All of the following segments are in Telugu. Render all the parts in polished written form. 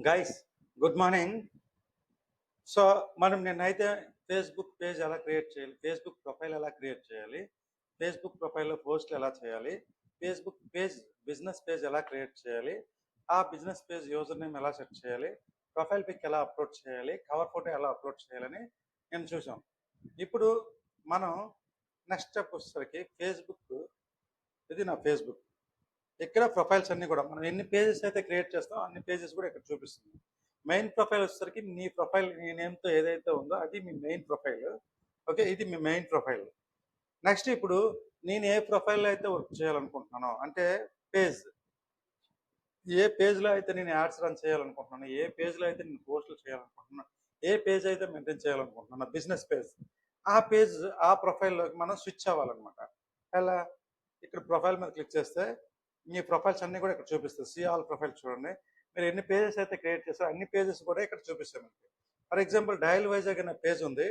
Guys, good morning. సో మనం నిన్నైతే ఫేస్బుక్ పేజ్ ఎలా క్రియేట్ చేయాలి, ఫేస్బుక్ ప్రొఫైల్ ఎలా క్రియేట్ చేయాలి, ఫేస్బుక్ ప్రొఫైల్లో పోస్ట్లు ఎలా చేయాలి, ఫేస్బుక్ పేజ్ బిజినెస్ పేజ్ ఎలా క్రియేట్ చేయాలి, ఆ బిజినెస్ పేజ్ యూజర్ నేమ్ ఎలా సెట్ చేయాలి, ప్రొఫైల్ పిక్ ఎలా అప్లోడ్ చేయాలి, కవర్ ఫోటో ఎలా అప్లోడ్ చేయాలని నేను చూసాం. ఇప్పుడు మనం నెక్స్ట్ స్టెప్ వచ్చేసరికి ఫేస్బుక్, ఇది నా ఫేస్బుక్. ఇక్కడ ప్రొఫైల్స్ అన్ని కూడా మనం ఎన్ని పేజెస్ అయితే క్రియేట్ చేస్తామో అన్ని పేజెస్ కూడా ఇక్కడ చూపిస్తుంది. మెయిన్ ప్రొఫైల్ వచ్చేసరికి నీ ప్రొఫైల్ నీ నేమ్తో ఏదైతే ఉందో అది మీ మెయిన్ ప్రొఫైల్. ఓకే, ఇది మీ మెయిన్ ప్రొఫైల్. నెక్స్ట్ ఇప్పుడు నేను ఏ ప్రొఫైల్లో అయితే వర్క్ చేయాలనుకుంటున్నానో, అంటే పేజ్, ఏ పేజ్లో అయితే నేను యాడ్స్ రన్ చేయాలనుకుంటున్నాను, ఏ పేజ్లో అయితే నేను పోస్టులు చేయాలనుకుంటున్నాను, ఏ పేజ్ అయితే మెయింటైన్ చేయాలనుకుంటున్నాను, బిజినెస్ పేజ్, ఆ పేజ్ ఆ ప్రొఫైల్లోకి మనం స్విచ్ అవ్వాలన్నమాట. ఎలా? ఇక్కడ ప్రొఫైల్ మీద క్లిక్ చేస్తే మీ ప్రొఫైల్స్ అన్నీ కూడా ఇక్కడ చూపిస్తుంది. సీ ఆల్ ప్రొఫైల్ చూడండి. మీరు ఎన్ని పేజెస్ అయితే క్రియేట్ చేస్తారో అన్ని పేజెస్ కూడా ఇక్కడ చూపిస్తాయి మనకి. ఫర్ ఎగ్జాంపుల్ డయల్ వైజాగ్ అనే పేజ్ ఉంది.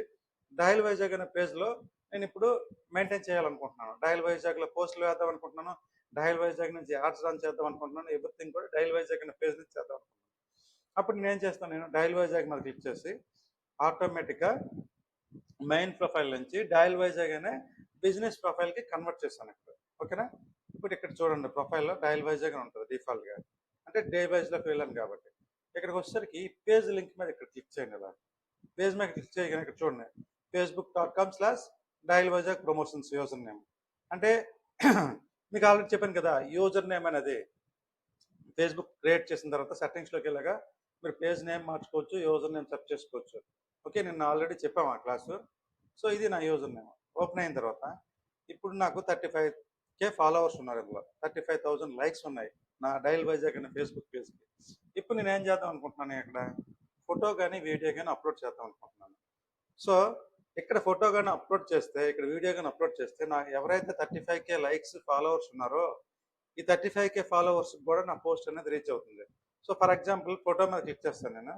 డయల్ వైజాగ్ అనే పేజ్లో నేను ఇప్పుడు మెయింటైన్ చేయాలనుకుంటున్నాను. డయల్ వైజాగ్లో పోస్టులు వేద్దాం అనుకుంటున్నాను, డయల్ వైజాగ్ నుంచి యాడ్స్ రన్ చేద్దాం అనుకుంటున్నాను, ఎవ్రీథింగ్ కూడా డయల్ వైజాగ్ అనే పేజ్ నుంచి చేద్దాం అనుకుంటున్నాను. అప్పుడు నేను ఏం చేస్తాను, నేను డయల్ వైజాగ్ మీద క్లిక్ చేసి ఆటోమేటిక్గా మెయిన్ ప్రొఫైల్ నుంచి డయల్ వైజాగ్ అనే బిజినెస్ ప్రొఫైల్కి కన్వర్ట్ చేస్తాను ఇక్కడ. ఓకేనా? ఇప్పుడు ఇక్కడ చూడండి, ప్రొఫైల్లో డయల్ వైజాగ్ అని ఉంటుంది డిఫాల్ట్గా, అంటే డే వైజ్లోకి వెళ్ళాను కాబట్టి. ఇక్కడికి వచ్చేసరికి పేజ్ లింక్ మీద ఇక్కడ క్లిక్ చేయండి. ఇలా పేజ్ మీద క్లిక్ చేయగానే ఇక్కడ చూడండి, facebook.com/డయల్ వైజాగ్ ప్రమోషన్స్ యూజర్ నేమ్. అంటే మీకు ఆల్రెడీ చెప్పాను కదా, యూజర్ నేమ్ అనేది ఫేస్బుక్ క్రియేట్ చేసిన తర్వాత సెట్టింగ్స్లోకి వెళ్ళగా మీరు పేజ్ నేమ్ మార్చుకోవచ్చు, యూజర్ నేమ్ సెట్ చేసుకోవచ్చు. ఓకే, నేను ఆల్రెడీ చెప్పాము ఆ క్లాసు. సో ఇది నా యూజర్ నేమ్. ఓపెన్ అయిన తర్వాత ఇప్పుడు నాకు 35K ఫాలోవర్స్ ఉన్నారు, ఇందులో 35,000 లైక్స్ ఉన్నాయి నా డయల్ వైజాగ్ అనే ఫేస్బుక్ పేజ్కి. ఇప్పుడు నేను ఏం చేద్దాం అనుకుంటున్నాను, ఇక్కడ ఫోటో కానీ వీడియో కానీ అప్లోడ్ చేద్దాం అనుకుంటున్నాను. సో ఇక్కడ ఫోటో కానీ అప్లోడ్ చేస్తే, ఇక్కడ వీడియో కానీ అప్లోడ్ చేస్తే నా ఎవరైతే 35K లైక్స్ ఫాలోవర్స్ ఉన్నారో ఈ 35K ఫాలోవర్స్ కూడా నా పోస్ట్ అనేది రీచ్ అవుతుంది. సో ఫర్ ఎగ్జాంపుల్ ఫోటో మీద క్లిక్ చేస్తాను, నేను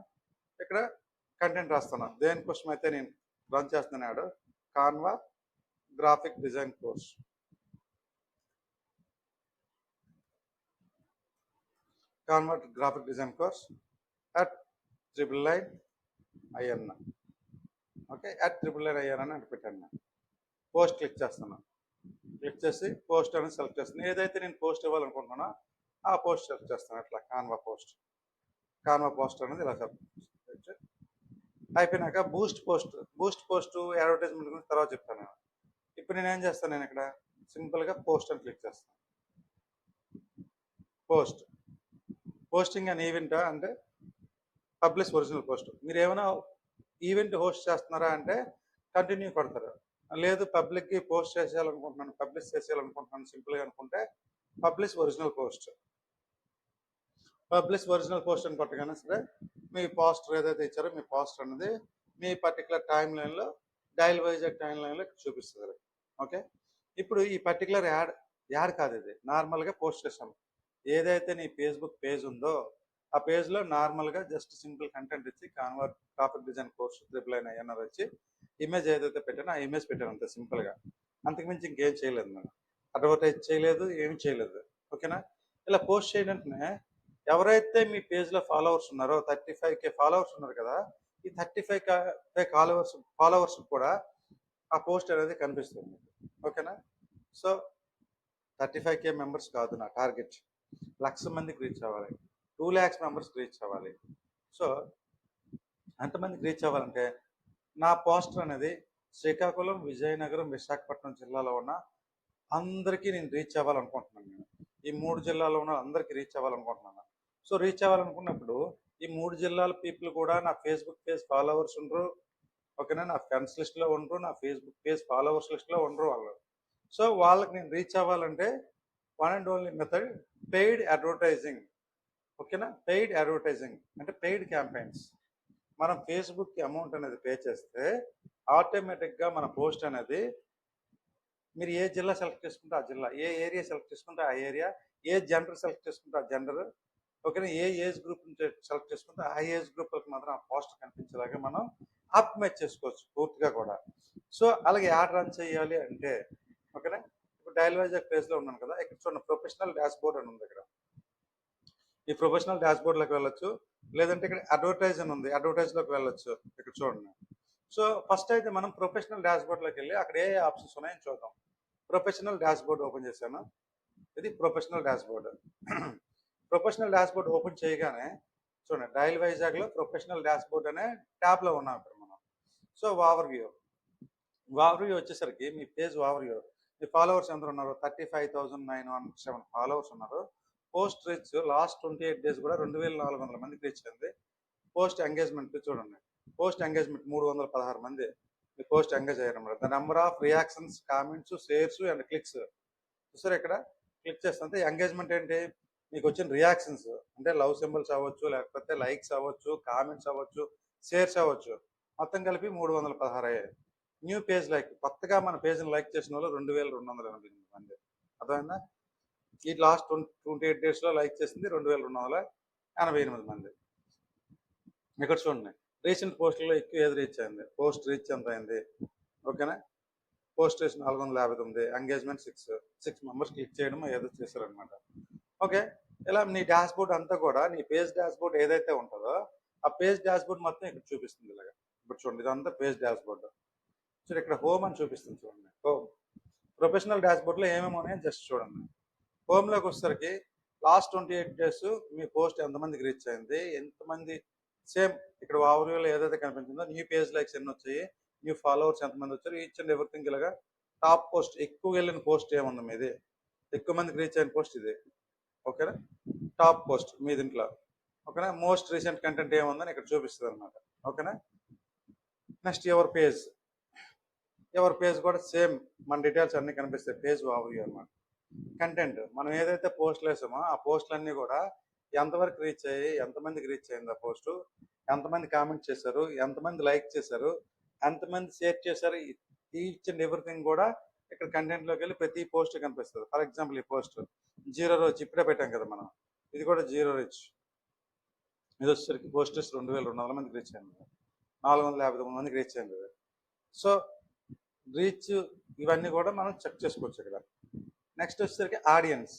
ఇక్కడ కంటెంట్ రాస్తాను. దేనికోసం అయితే నేను రన్ చేస్తున్నాడు, Canva graphic design course. Canva graphic design course at IIIN. Okay, at IIIN అని పెట్టాను. పోస్ట్ క్లిక్ చేస్తాను. క్లిక్ చేసి పోస్ట్ అనేది సెలెక్ట్ చేస్తాను. ఏదైతే నేను పోస్ట్ ఇవ్వాలనుకుంటున్నానో ఆ పోస్ట్ సెలెక్ట్ చేస్తాను. అట్లా కాన్వా పోస్ట్ అనేది ఇలా సెలెక్ట్ అయిపోయినాక బూస్ట్ పోస్ట్ అడ్వర్టైజ్మెంట్ గురించి తర్వాత చెప్తాను. ఇప్పుడు నేను ఏం చేస్తాను, నేను ఇక్కడ సింపుల్గా పోస్ట్ అని క్లిక్ చేస్తాను. పోస్టింగ్ అండ్ ఈవెంట్ అంటే పబ్లిష్ ఒరిజినల్ పోస్ట్. మీరు ఏమైనా ఈవెంట్ హోస్ట్ చేస్తున్నారా అంటే కంటిన్యూ కొడతారు. లేదు పబ్లిక్కి పోస్ట్ పబ్లిష్ చేసేయాలనుకుంటున్నాను సింపుల్గా అనుకుంటే పబ్లిష్ ఒరిజినల్ పోస్ట్ అని కొట్టగానే సరే మీ పోస్టర్ ఏదైతే ఇచ్చారో మీ పోస్టర్ అనేది మీ పర్టికులర్ టైం లైన్లో డయల్ వైజాగ్ టైం లైన్లో చూపిస్తుంది. ఓకే, ఇప్పుడు ఈ పర్టికులర్ యాడ్ కాదు, ఇది నార్మల్గా పోస్ట్ చేసాము. ఏదైతే నీ ఫేస్బుక్ పేజ్ ఉందో ఆ పేజ్లో నార్మల్గా జస్ట్ సింపుల్ కంటెంట్ ఇచ్చి Canva graphic design course IIIN వచ్చి ఇమేజ్ ఏదైతే పెట్టానో ఆ ఇమేజ్ పెట్టాను అంతే సింపుల్గా. అంతకుమించి ఇంకేం చేయలేదు, నేను అడ్వర్టైజ్ చేయలేదు, ఏమి చేయలేదు. ఓకేనా? ఇలా పోస్ట్ చేయడంటే ఎవరైతే మీ పేజ్లో ఫాలోవర్స్ ఉన్నారో 35K ఫాలోవర్స్ ఉన్నారు కదా, ఈ 35K ఫాలోవర్స్ కూడా ఆ పోస్ట్ అనేది కనిపిస్తుంది. ఓకేనా? సో 35K మెంబర్స్ కాదు నా టార్గెట్, 1,00,000 మందికి రీచ్ అవ్వాలి, 2 lakhs మెంబర్స్కి రీచ్ అవ్వాలి. సో అంతమందికి రీచ్ అవ్వాలంటే నా పోస్టర్ అనేది శ్రీకాకుళం, విజయనగరం, విశాఖపట్నం జిల్లాలో ఉన్న అందరికీ నేను రీచ్ అవ్వాలనుకుంటున్నాను. నేను ఈ 3 జిల్లాలో ఉన్న అందరికీ రీచ్ అవ్వాలనుకుంటున్నాను. సో రీచ్ అవ్వాలనుకున్నప్పుడు ఈ 3 జిల్లాల పీపుల్ కూడా నా ఫేస్బుక్ పేజ్ ఫాలోవర్స్ ఉండరు. ఓకేనా? నా ఫ్రెండ్స్ లిస్ట్లో ఉండరు, నా ఫేస్బుక్ పేజ్ ఫాలోవర్స్ లిస్ట్లో ఉండరు వాళ్ళు. సో వాళ్ళకి నేను రీచ్ అవ్వాలంటే one and only method paid advertising. ఓకేనా? పెయిడ్ అడ్వర్టైజింగ్ అంటే పెయిడ్ క్యాంపెయిన్స్. మనం ఫేస్బుక్కి అమౌంట్ అనేది పే చేస్తే ఆటోమేటిక్గా మన పోస్ట్ అనేది మీరు ఏ జిల్లా సెలెక్ట్ చేసుకుంటే ఆ జిల్లా, ఏ ఏరియా సెలెక్ట్ చేసుకుంటే ఆ ఏరియా, ఏ జెండర్ సెలెక్ట్ చేసుకుంటే ఆ జెండర్, ఓకేనా, ఏ ఏజ్ గ్రూప్ నుంచి సెలెక్ట్ చేసుకుంటే ఆ ఏజ్ గ్రూప్లకు మాత్రం ఆ పోస్ట్ కనిపించేలాగా మనం ఆప్టిమైజ్ చేసుకోవచ్చు పూర్తిగా కూడా. సో అలాగే యాడ్ రన్ చేయాలి అంటే ఓకేనా, ఇప్పుడు డయల్ వైజాగ్ పేజ్లో ఉన్నాను కదా, ఇక్కడ చూడండి ప్రొఫెషనల్ డాష్ బోర్డ్ అని ఉంది. ఇక్కడ ఈ ప్రొఫెషనల్ డాష్ బోర్డ్లోకి వెళ్ళొచ్చు. లేదంటే ఇక్కడ అడ్వర్టైజ్ అని ఉంది, అడ్వర్టైజ్లోకి వెళ్ళొచ్చు. ఇక్కడ చూడండి. సో ఫస్ట్ అయితే మనం ప్రొఫెషనల్ డాష్బోర్డ్లోకి వెళ్ళి అక్కడ ఏ ఆప్షన్స్ ఉన్నాయని చూద్దాం. ప్రొఫెషనల్ డాష్బోర్డ్ ఓపెన్ చేశాను. ఇది professional dashboard. Professional dashboard open చేయగానే చూడండి, డైల్ వైజాగ్లో ప్రొఫెషనల్ డాష్బోర్డ్ అనే ట్యాబ్లో ఉన్నాం ఇక్కడ మనం. సో ఓవర్ వ్యూ వచ్చేసరికి మీ పేజ్ ఓవర్ వ్యూ, మీ ఫాలోవర్స్ ఎంత ఉన్నారు, 35,907 ఫాలోవర్స్ ఉన్నారు. పోస్ట్ రీచ్ లాస్ట్ 28 డేస్ కూడా 2,400 మందికి రీచ్ అయింది. పోస్ట్ ఎంగేజ్మెంట్ చూడండి, పోస్ట్ ఎంగేజ్మెంట్ 316 మంది మీ పోస్ట్ ఎంగేజ్ అయ్యారు అన్నమాట. The number of reactions, comments, shares and clicks చూసారు. ఇక్కడ క్లిక్ చేస్తే ఎంగేజ్మెంట్ ఏంటి, మీకు వచ్చిన రియాక్షన్స్ అంటే లవ్ సింబల్స్ అవ్వచ్చు, లేకపోతే లైక్స్ అవ్వచ్చు, కామెంట్స్ అవ్వచ్చు, షేర్స్ అవ్వచ్చు, మొత్తం కలిపి 316 అయ్యాయి. న్యూ పేజ్ లైక్, కొత్తగా మన పేజ్ని లైక్ చేసిన వాళ్ళు 2,288 మంది. అర్థమైందా? ఈ లాస్ట్ 28 డేస్లో లైక్ చేసింది 2,288 మంది. ఇక్కడ చూడండి, రీసెంట్ పోస్టుల్లో ఎక్కువ ఏది రీచ్ అయింది, పోస్ట్ రీచ్ ఎంత అయింది, ఓకేనా. Post reach 459, engagement 6 members click చేయడం ఏదో చేశారనమాట. ఓకే, ఇలా నీ డాష్ బోర్డ్ అంతా కూడా, నీ పేజ్ డాష్ బోర్డ్ ఏదైతే ఉంటుందో ఆ పేజ్ డాష్ బోర్డ్ మొత్తం ఇక్కడ చూపిస్తుంది. ఇలాగా ఇప్పుడు చూడండి, ఇదంతా పేజ్ డాష్ బోర్డ్. సో ఇక్కడ హోమ్ అని చూపిస్తుంది చూడండి. హోమ్ ప్రొఫెషనల్ డాష్ బోర్డ్లో ఏమేమి ఉన్నాయో జస్ట్ చూడండి. హోమ్లోకి వచ్చేసరికి లాస్ట్ 28 డేస్ మీ పోస్ట్ ఎంతమందికి రీచ్ అయింది, ఎంతమంది, సేమ్ ఇక్కడ ఓవర్వ్యూలో ఏదైతే కనిపించిందో న్యూ పేజ్ లైక్స్ ఎన్ని వచ్చాయి, న్యూ ఫాలోవర్స్ ఎంతమంది వచ్చారు, ఈచ్ అండ్ ఎవ్రీథింగ్. ఇలాగా టాప్ పోస్ట్, ఎక్కువ వెళ్ళిన పోస్ట్ ఏముంది మీది, ఎక్కువ మందికి రీచ్ అయిన పోస్ట్ ఇది, ఓకేనా. టాప్ పోస్ట్ మీ దీంట్లో, ఓకేనా. మోస్ట్ రీసెంట్ కంటెంట్ ఏముందని ఇక్కడ చూపిస్తుంది అనమాట, ఓకేనా. నెక్స్ట్ ఎవర్ పేజ్ కూడా సేమ్ మన డీటెయిల్స్ అన్నీ కనిపిస్తాయి. పేజ్ ఓవర్వ్యూ అనమాట. కంటెంట్ మనం ఏదైతే పోస్టులు వేసామో ఆ పోస్టులన్నీ కూడా ఎంతవరకు రీచ్ అయ్యి, ఎంతమందికి రీచ్ అయింది ఆ పోస్టు, ఎంతమంది కామెంట్ చేశారు, ఎంతమంది లైక్ చేశారు, ఎంతమంది షేర్ చేశారు, ఈచ్ అండ్ ఎవ్రీథింగ్ కూడా ఇక్కడ కంటెంట్లోకి వెళ్ళి ప్రతి పోస్ట్ కనిపిస్తుంది. ఫర్ ఎగ్జాంపుల్ ఈ పోస్ట్ 0 రీచ్ ఇప్పుడే పెట్టాం కదా మనం, ఇది కూడా 0 రీచ్. ఇది వచ్చేసరికి పోస్టర్స్ 2,200 మందికి రీచ్ అయింది, 459 మందికి రీచ్ అయింది. సో రీచ్ ఇవన్నీ కూడా మనం చెక్ చేసుకోవచ్చు ఇక్కడ. నెక్స్ట్ వచ్చేసరికి ఆడియన్స్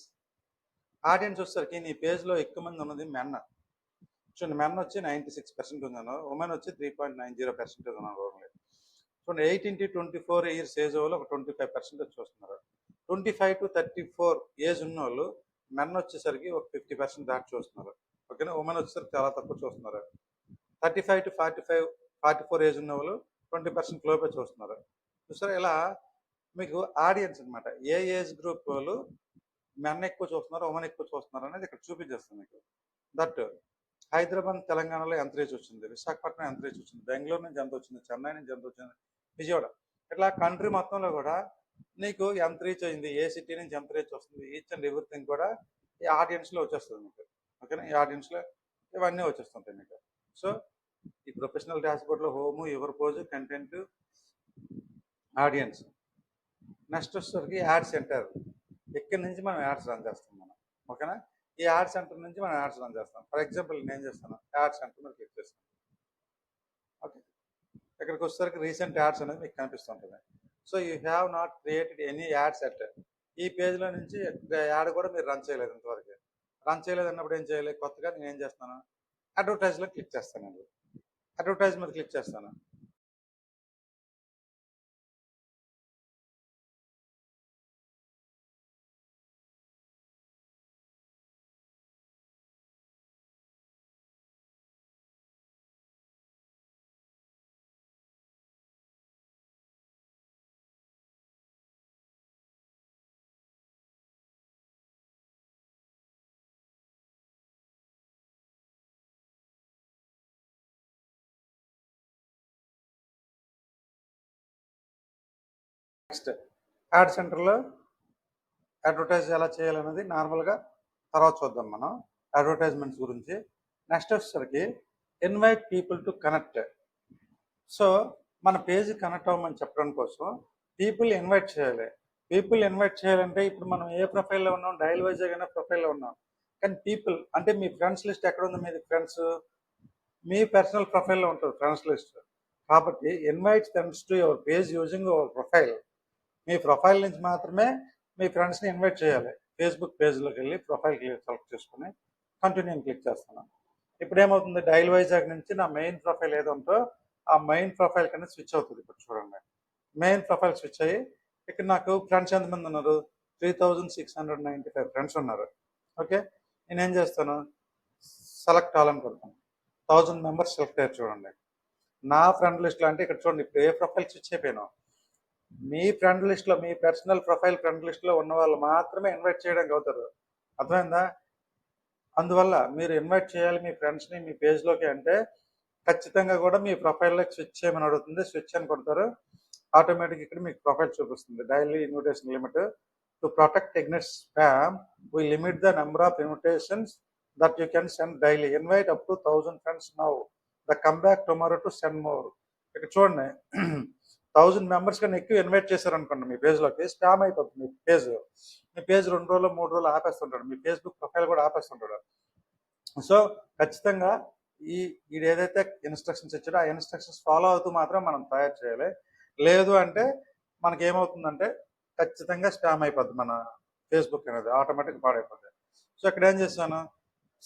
వచ్చేసరికి నీ పేజ్లో ఎక్కువ మంది ఉన్నది మెన్. చూడండి, మెన్ వచ్చి 96% ఉన్నాను, ఉమెన్ వచ్చి 3.90% ఉన్నాను. చూడండి, 18 to 24 ఇయర్స్ ఏజ్ వాళ్ళు ఒక 25% చూస్తున్నారు. 25 to 34 ఏజ్ ఉన్న వాళ్ళు మెన్ వచ్చేసరికి ఒక 50% దాటి చూస్తున్నారు, ఓకేనా. ఉమెన్ వచ్చేసరికి చాలా తక్కువ చూస్తున్నారు. 35 to 44 ఏజ్ ఉన్న వాళ్ళు 20% లోపే చూస్తున్నారు. చూసారా, ఇలా మీకు ఆడియన్స్ అనమాట, ఏ ఏజ్ గ్రూప్ వాళ్ళు మెన్ ఎక్కువ చూస్తున్నారు, ఉమెన్ ఎక్కువ చూస్తున్నారు అనేది ఇక్కడ చూపించేస్తుంది మీకు. దట్ హైదరాబాద్ తెలంగాణలో ఎంత రీచ్ వచ్చింది, విశాఖపట్నం ఎంత రీచ్ వచ్చింది, బెంగళూరు నుంచి ఎంత వచ్చింది, చెన్నై నుంచి ఎంత వచ్చింది, విజయవాడ, ఇట్లా కంట్రీ మొత్తంలో కూడా నీకు ఎంత రీచ్ అయింది, ఏ సిటీ నుంచి ఎంత రీచ్ వస్తుంది, ఈచ్ అండ్ ఎవ్రీథింగ్ కూడా ఈ ఆడియన్స్లో వచ్చేస్తుంది మీకు, ఓకేనా. ఈ ఆడియన్స్లో ఇవన్నీ వచ్చేస్తుంటాయి మీకు. సో ఈ ప్రొఫెషనల్ డాష్బోర్డ్లో home, your pose, content, audience. Next వచ్చేసరికి యాడ్ సెంటర్. ఇక్కడి నుంచి మనం యాడ్స్ రన్ చేస్తాం మనం, ఓకేనా. ఈ యాడ్ సెంటర్ నుంచి మనం యాడ్స్ రన్ చేస్తాం. ఫర్ ఎగ్జాంపుల్ నేను ఏం చేస్తాను, యాడ్ సెంటర్ మీద క్లిక్ చేస్తాను. ఓకే, ఇక్కడికి వచ్చేసరికి రీసెంట్ యాడ్స్ అనేది మీకు కనిపిస్తుంటుంది. So you have not created any ad set. ఈ పేజ్లో నుంచి యాడ్ కూడా మీరు రన్ చేయలేదు ఇంతవరకు. రన్ చేయలేదు అన్నప్పుడు ఏం చేయాలి, కొత్తగా నేను ఏం చేస్తాను, అడ్వర్టైజ్లో క్లిక్ చేస్తానండి. అడ్వర్టైజ్ మీద క్లిక్ చేస్తాను. నెక్స్ట్ యాడ్ సెంటర్లో అడ్వర్టైజ్ ఎలా చేయాలనేది నార్మల్గా తర్వాత చూద్దాం మనం, అడ్వర్టైజ్మెంట్స్ గురించి. నెక్స్ట్ వచ్చేసరికి invite people to connect. So మన పేజ్ కనెక్ట్ అవ్వమని చెప్పడం కోసం పీపుల్ ఇన్వైట్ చేయాలి. చేయాలంటే ఇప్పుడు మనం ఏ ప్రొఫైల్లో ఉన్నాం, డైల్ వైజాగ్ అనే ప్రొఫైల్లో ఉన్నాం. కానీ పీపుల్ అంటే మీ ఫ్రెండ్స్ లిస్ట్ ఎక్కడ ఉంది, మీది ఫ్రెండ్స్ మీ పర్సనల్ ప్రొఫైల్లో ఉంటుంది ఫ్రెండ్స్ లిస్ట్. కాబట్టి invite friends to your page using your profile. Me profile నుంచి మాత్రమే మీ ఫ్రెండ్స్ని ఇన్వైట్ చేయాలి. ఫేస్బుక్ పేజ్లోకి వెళ్ళి ప్రొఫైల్ సెలెక్ట్ చేసుకుని కంటిన్యూ క్లిక్ చేస్తున్నాను. ఇప్పుడు ఏమవుతుంది, డైల్ వైజాగ్ నుంచి నా మెయిన్ ప్రొఫైల్ ఏదో ఉందో ఆ మెయిన్ ప్రొఫైల్ కన్నా స్విచ్ అవుతుంది. ఇప్పుడు చూడండి, మెయిన్ ప్రొఫైల్ స్విచ్ అయ్యి ఇక్కడ నాకు ఫ్రెండ్స్ ఎంతమంది ఉన్నారు, 3695 ఫ్రెండ్స్ ఉన్నారు. ఓకే, నేనేం చేస్తాను, సెలెక్ట్ ఆల్ అని కొడతాను. 1000 మెంబర్స్ సెలెక్ట్ అయ్యారు చూడండి. నా ఫ్రెండ్ లిస్ట్లో అంటే ఇక్కడ చూడండి, ఇప్పుడు ఏ ప్రొఫైల్ స్విచ్ అయిపోయాను, మీ ఫ్రెండ్ లిస్ట్లో, మీ పర్సనల్ ప్రొఫైల్ ఫ్రెండ్ లిస్ట్లో ఉన్న వాళ్ళు మాత్రమే ఇన్వైట్ చేయడానికి అవుతారు. అర్థమైందా? అందువల్ల మీరు ఇన్వైట్ చేయాలి మీ ఫ్రెండ్స్ని మీ పేజ్లోకి అంటే ఖచ్చితంగా కూడా మీ ప్రొఫైల్లోకి స్విచ్ చేయమని అడుగుతుంది. స్విచ్ అని కొడతారు, ఆటోమేటిక్ ఇక్కడ మీకు ప్రొఫైల్ చూపిస్తుంది. Daily invitation limit to protect against spam we limit the number of invitations that you can send daily. Invite up to 1000 friends now, the come back tomorrow to send more. ఇక్కడ చూడండి 1000 మెంబర్స్ కన్నా ఎక్కువ ఇన్వైట్ చేశారనుకోండి మీ పేజ్లోకి, స్పామ్ అయిపోతుంది మీ పేజ్. మీ పేజ్ 2 రోజులు 3 రోజులు ఆపేస్తుంటాడు, మీ ఫేస్బుక్ ప్రొఫైల్ కూడా ఆపేస్తుంటాడు. సో ఖచ్చితంగా వీడు ఏదైతే ఇన్స్ట్రక్షన్స్ ఇచ్చాడో ఆ ఇన్స్ట్రక్షన్స్ ఫాలో అవుతూ మాత్రం మనం తయారు చేయాలి. లేదు అంటే మనకి ఏమవుతుందంటే ఖచ్చితంగా స్పామ్ అయిపోద్ది మన ఫేస్బుక్ అనేది, ఆటోమేటిక్ పాడైపోద్ది. సో ఇక్కడ ఏం చేశాను,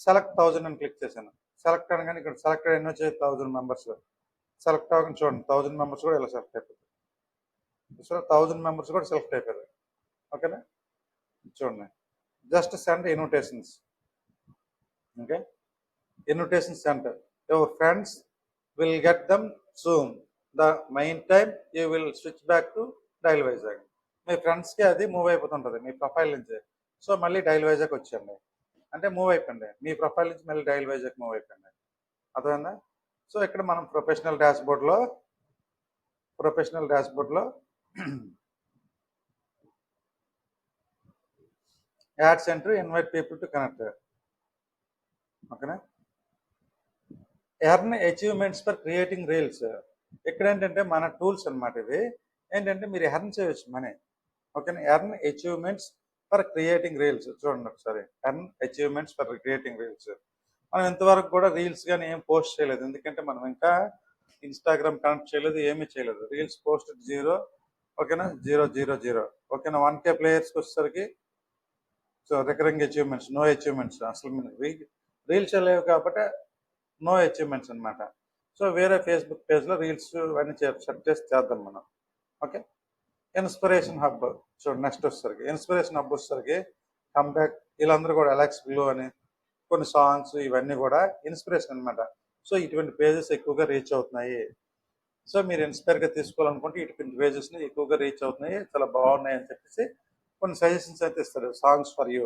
సెలెక్ట్ 1000 అని క్లిక్ చేశాను. సెలెక్ట్ అనగానే ఇక్కడ సెలెక్టెడ్ ఎన్ని వచ్చాయి, 1000 మెంబర్స్. సెలెక్ట్ అవ్వగానే చూడండి 1000 మెంబర్స్ కూడా ఇలా సెలెక్ట్ అయిపోతుంది. సో 1000 మెంబర్స్ కూడా సెలెక్ట్ అయిపోయారు. ఓకేనా, చూడండి, just send invitations. Okay, invitation center, your friends will get them soon, the meantime you will switch back to Dial Vizag. మీ ఫ్రెండ్స్కి అది మూవ్ అయిపోతుంటుంది మీ ప్రొఫైల్ నుంచి. సో మళ్ళీ డైల్ వైజాగ్ వచ్చేయండి అంటే మూవ్ అయిపోయింది, మీ ప్రొఫైల్ నుంచి మళ్ళీ డైల్ వైజాగ్ మూవ్ అయిపోయింది. అర్థమైందా? సో ఇక్కడ మనం ప్రొఫెషనల్ డాష్బోర్డ్లో ad center invite people to connect. ఓకేనా, earn achievements for creating reels. ఇక్కడ ఏంటంటే మన టూల్స్ అనమాట. ఇవి ఏంటంటే మీరు ఎర్న్ చేయొచ్చు మనీ. ఓకేనా, earn achievements for creating reels. చూడండి ఒకసారి, earn achievements for creating reels. మనం ఇంతవరకు కూడా రీల్స్ కానీ ఏం పోస్ట్ చేయలేదు, ఎందుకంటే మనం ఇంకా ఇన్స్టాగ్రామ్ కనెక్ట్ చేయలేదు, ఏమీ చేయలేదు. Reels post 0. ఓకేనా, 000. ఓకేనా, 1K ప్లేయర్స్కి వచ్చేసరికి so recurring achievements, no achievements. అసలు రీల్స్ లేవు కాబట్టి నో అచీవ్మెంట్స్ అనమాట. సో వేరే ఫేస్బుక్ పేజ్లో రీల్స్ అన్నీ సెట్ చేసి చేద్దాం మనం. ఓకే, ఇన్స్పిరేషన్ హబ్ చూడండి. నెక్స్ట్ వచ్చేసరికి ఇన్స్పిరేషన్ హబ్ వచ్చేసరికి కమ్బ్యాక్, వీళ్ళందరూ కూడా అలెక్స్ గ్లో అని కొన్ని సాంగ్స్ ఇవన్నీ కూడా ఇన్స్పిరేషన్ అనమాట. సో ఇటువంటి పేజెస్ ఎక్కువగా రీచ్ అవుతున్నాయి. సో మీరు ఇన్స్పైర్గా తీసుకోవాలనుకుంటే ఇటువంటి పేజెస్ని ఎక్కువగా రీచ్ అవుతున్నాయి, చాలా బాగున్నాయి అని చెప్పేసి కొన్ని సజెషన్స్ అయితే ఇస్తారు. Songs for you.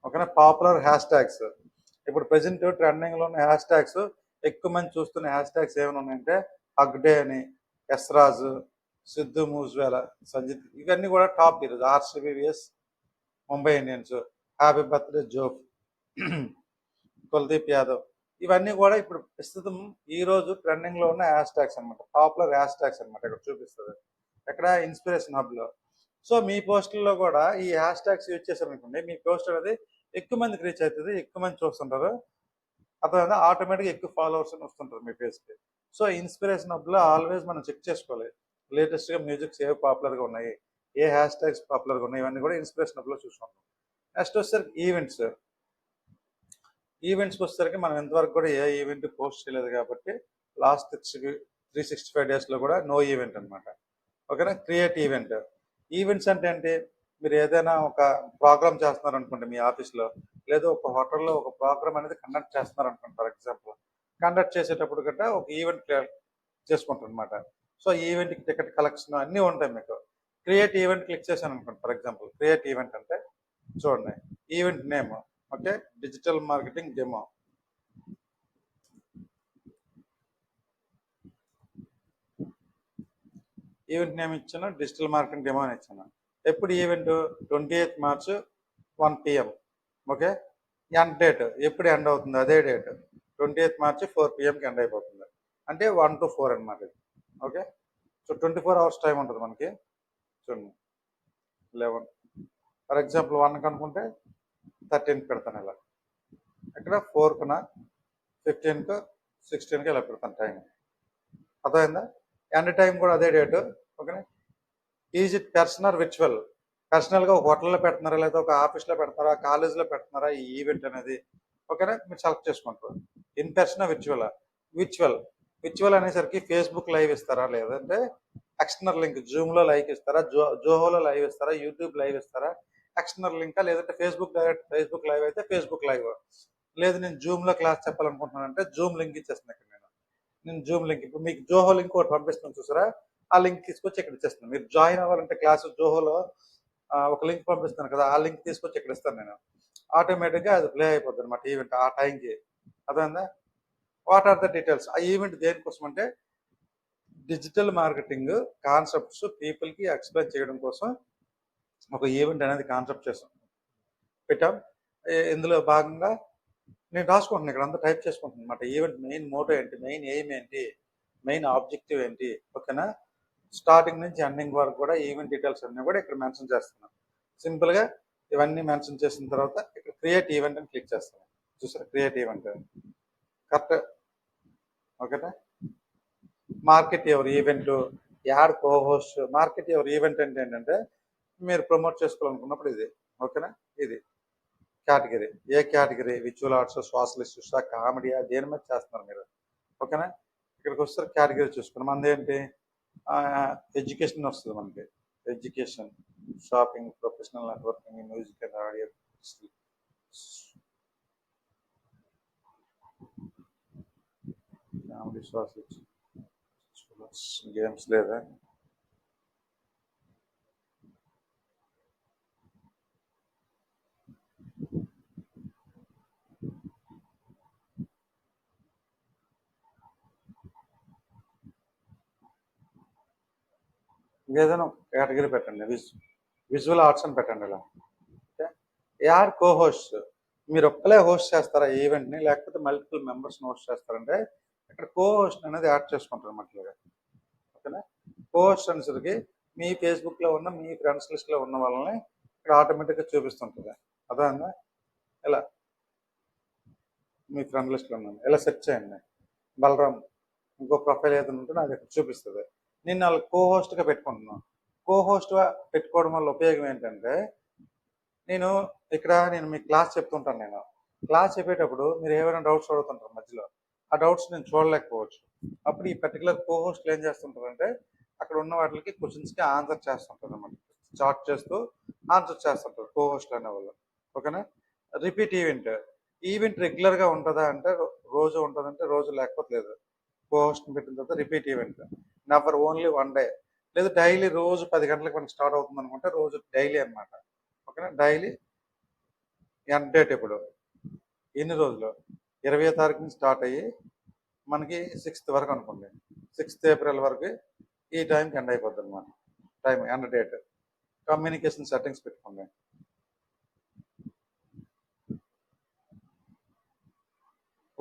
ఓకేనా, పాపులర్ హ్యాష్ ట్యాగ్స్. ఇప్పుడు ప్రజెంట్ ట్రెండింగ్లో ఉన్న హ్యాష్ ట్యాగ్స్, ఎక్కువ మంది చూస్తున్న హ్యాష్ ట్యాగ్స్ ఏమైనా ఉన్నాయంటే హగ్ డే అని, యశ్రాజ్, సిద్ధు మూజ్వేలా, సంజిత్, ఇవన్నీ కూడా టాప్ ఈరోజు. RCB vs Mumbai Indians, happy birthday జోఫ్, కుల్దీప్ యాదవ్, ఇవన్నీ కూడా ఇప్పుడు ప్రస్తుతం ఈరోజు ట్రెండింగ్లో ఉన్న హ్యాష్ ట్యాగ్స్ అనమాట, పాపులర్ హ్యాష్ ట్యాగ్స్ అనమాట. ఇక్కడ చూపిస్తుంది ఎక్కడ, ఇన్స్పిరేషన్ హబ్లో. సో మీ పోస్టుల్లో కూడా ఈ హ్యాష్ ట్యాగ్స్ యూజ్ చేశారనుకోండి, మీ పోస్ట్ అనేది ఎక్కువ మందికి రీచ్ అవుతుంది, ఎక్కువ మంది చూస్తుంటారు. అర్థమైందా? ఆటోమేటిక్గా ఎక్కువ ఫాలోవర్స్ వస్తుంటారు మీ పేజ్కి. సో ఇన్స్పిరేషన్ హబ్లో ఆల్వేస్ మనం చెక్ చేసుకోవాలి, లేటెస్ట్గా మ్యూజిక్స్ ఏవి పాపులర్గా ఉన్నాయి, ఏ హ్యాష్ ట్యాగ్స్ పాపులర్గా ఉన్నాయి, ఇవన్నీ కూడా ఇన్స్పిరేషన్ హబ్లో చూసుకుంటాం. నెక్స్ట్ వచ్చేసరికి ఈవెంట్స్కి వచ్చేసరికి మనం ఎంతవరకు కూడా ఏ ఈవెంట్ పోస్ట్ చేయలేదు కాబట్టి లాస్ట్ 365 డేస్లో కూడా నో ఈవెంట్ అనమాట. ఓకేనా, క్రియేట్ ఈవెంట్స్ అంటే ఏంటి, మీరు ఏదైనా ఒక ప్రోగ్రామ్ చేస్తున్నారు అనుకోండి మీ ఆఫీస్లో, లేదా ఒక హోటల్లో ఒక ప్రోగ్రామ్ అనేది కండక్ట్ చేస్తున్నారు అనుకోండి. ఫర్ ఎగ్జాంపుల్ కండక్ట్ చేసేటప్పుడు గట్రా ఒక ఈవెంట్ చేసుకుంటారు అనమాట. సో ఈవెంట్కి టికెట్ కలెక్షన్ అన్నీ ఉంటాయి మీకు. క్రియేట్ ఈవెంట్ క్లిక్ చేశాను అనుకోండి. ఫర్ ఎగ్జాంపుల్ క్రియేట్ ఈవెంట్ అంటే చూడండి, event name, okay, digital marketing demo. Event name ఇచ్చాను, డిజిటల్ మార్కెటింగ్ డెమో అని ఇచ్చాను. ఎప్పుడు event, 28th March 1 PM. Okay, end date ఎప్పుడు ఎండ్ అవుతుంది అదే డేట్, 28th మార్చ్ 4 PMకి ఎండ్ అయిపోతుంది. అంటే 1 to 4 అనమాట ఇది. ఓకే, సో 24 hours టైం ఉంటుంది మనకి. చూడండి 11, ఫర్ ఎగ్జాంపుల్ 1కి అనుకుంటే 13కి పెడతాను ఇలా, ఇక్కడ 4కి, 15కి, 16కి ఇలా పెడతాను టైం. అర్థమైందా? ఎండ్ టైం కూడా అదే డేటు. ఓకేనా, ఈజ్ ఇట్ పర్సనల్ విర్చువల్, పర్సనల్గా ఒక హోటల్లో పెడుతున్నారా, లేదా ఒక ఆఫీస్లో పెడుతున్నారా, కాలేజీలో పెడుతున్నారా ఈ ఈవెంట్ అనేది, ఓకేనా, మీరు సెలెక్ట్ చేసుకుంటారు. In person virtual. విర్చువల్ అనేసరికి ఫేస్బుక్ లైవ్ ఇస్తారా, లేదంటే ఎక్స్టర్నల్ లింక్ జూమ్లో లైవ్ ఇస్తారా, జోహోలో లైవ్ ఇస్తారా, యూట్యూబ్ లైవ్ ఇస్తారా, ఎక్స్టర్నల్ లింకా, లేదంటే ఫేస్బుక్ డైరెక్ట్ ఫేస్బుక్ లైవ్ అయితే ఫేస్బుక్ లైవ్, లేదు నేను జూమ్లో క్లాస్ చెప్పాలనుకుంటున్నానంటే జూమ్ లింక్ ఇచ్చేస్తున్నాను ఇక్కడ నేను జూమ్ లింక్. ఇప్పుడు మీకు జోహో లింక్ ఒకటి పంపిస్తాను చూసారా, ఆ లింక్ తీసుకొచ్చి ఇక్కడ ఇచ్చేస్తాను. మీరు జాయిన్ అవ్వాలంటే క్లాసు జోహోలో ఒక లింక్ పంపిస్తాను కదా, ఆ లింక్ తీసుకొచ్చి ఇక్కడ ఇస్తాను నేను. ఆటోమేటిక్గా అది ప్లే అయిపోద్ది అనమాట ఈవెంట్ ఆ టైంకి. అర్థమైందా? What are the details? ఆ ఈవెంట్ దేనికోసం అంటే డిజిటల్ మార్కెటింగ్ కాన్సెప్ట్స్ పీపుల్కి ఎక్స్ప్లెయిన్ చేయడం కోసం ఒక ఈవెంట్ అనేది కాన్సెప్ట్ చేసాం, పెట్టాం. ఇందులో భాగంగా నేను రాసుకుంటున్నాను ఇక్కడ అంతా టైప్ చేసుకుంటున్నాను అనమాట. ఈవెంట్ మెయిన్ మోటో ఏంటి, మెయిన్ ఎయిమ్ ఏంటి, మెయిన్ ఆబ్జెక్టివ్ ఏంటి, ఓకేనా. స్టార్టింగ్ నుంచి ఎండింగ్ వరకు కూడా ఈవెంట్ డీటెయిల్స్ అన్నీ కూడా ఇక్కడ మెన్షన్ చేస్తున్నాను. సింపుల్గా ఇవన్నీ మెన్షన్ చేసిన తర్వాత ఇక్కడ క్రియేట్ ఈవెంట్ అని క్లిక్ చేస్తాను. చూసారా, క్రియేట్ ఈవెంట్ కరెక్ట్, ఓకేనా. Market your event, add co host. Market your event అంటే ఏంటంటే మీరు ప్రమోట్ చేసుకోవాలనుకున్నప్పుడు ఇది, ఓకేనా. ఇది కేటగిరీ, ఏ category, visual arts, social issues, కామెడీయా, దేని మీద చేస్తున్నారు మీరు, ఓకేనా. ఇక్కడికి వస్తారు కేటగిరీ చూసుకుని మనది ఏంటి, ఎడ్యుకేషన్ వస్తుంది మనకి. Education, shopping, professional networking, music and audio, comedy, social games లేదా, ఏదైనా కేటగిరీ పెట్టండి. విజువల్ ఆర్ట్స్ అని పెట్టండి ఇలా. యాడ్ కో హోస్ట్, మీరు ఒక్కలే హోస్ట్ చేస్తారా ఈవెంట్ని, లేకపోతే మల్టిపుల్ మెంబర్స్ని హోస్ట్ చేస్తారంటే ఇక్కడ కో హోస్ట్ అనేది యాడ్ చేసుకుంటారు అన్నమాట. ఓకేనా. కో హోస్ట్ అనేసరికి మీ ఫేస్బుక్లో ఉన్న మీ ఫ్రెండ్స్ లిస్ట్లో ఉన్న వాళ్ళని ఇక్కడ ఆటోమేటిక్గా చూపిస్తుంటుంది. అర్థమైందా? ఇలా మీ ఫ్రెండ్ లిస్ట్లో ఉన్నాను ఇలా సెర్చ్ చేయండి. బలరాం ఇంకో ప్రొఫైల్ ఏదైనా ఉంటే నాకు ఇక్కడ చూపిస్తుంది. నేను వాళ్ళు కో హోస్ట్గా పెట్టుకుంటున్నాను. కో హోస్ట్గా పెట్టుకోవడం వల్ల ఉపయోగం ఏంటంటే నేను మీకు క్లాస్ చెప్తుంటాను. నేను క్లాస్ చెప్పేటప్పుడు మీరు ఏమైనా డౌట్స్ అడుగుతుంటారు మధ్యలో, ఆ డౌట్స్ నేను చూడలేకపోవచ్చు. అప్పుడు ఈ పర్టికులర్ కో హోస్ట్లు ఏం చేస్తుంటారంటే అక్కడ ఉన్న వాటికి క్వశ్చన్స్కి ఆన్సర్ చేస్తుంటారు అన్నమాట. చాట్ చేస్తూ ఆన్సర్ చేస్తుంటారు కో హోస్ట్లు అనే వాళ్ళు, ఓకేనా. రిపీట్ ఈవెంట్ రెగ్యులర్గా ఉంటుందా అంటే రోజు ఉంటుందంటే రోజు, లేకపోతే లేదు. కో హోస్ట్ని పెట్టిన తర్వాత repeat event never, only one day. లేదు డైలీ రోజు 10 గంటలకు మనకి స్టార్ట్ అవుతుంది అనుకుంటే రోజు డైలీ అనమాట, ఓకేనా. డైలీ ఎండ్ డేట్ ఎప్పుడు, ఎన్ని రోజులు, 20వ తారీఖు నుంచి స్టార్ట్ అయ్యి మనకి 6th వరకు అనుకోండి, 6th ఏప్రిల్ వరకు ఈ టైంకి ఎండ్ అయిపోద్ది అనమాట. Time end date. Communication settings పెట్టుకోండి.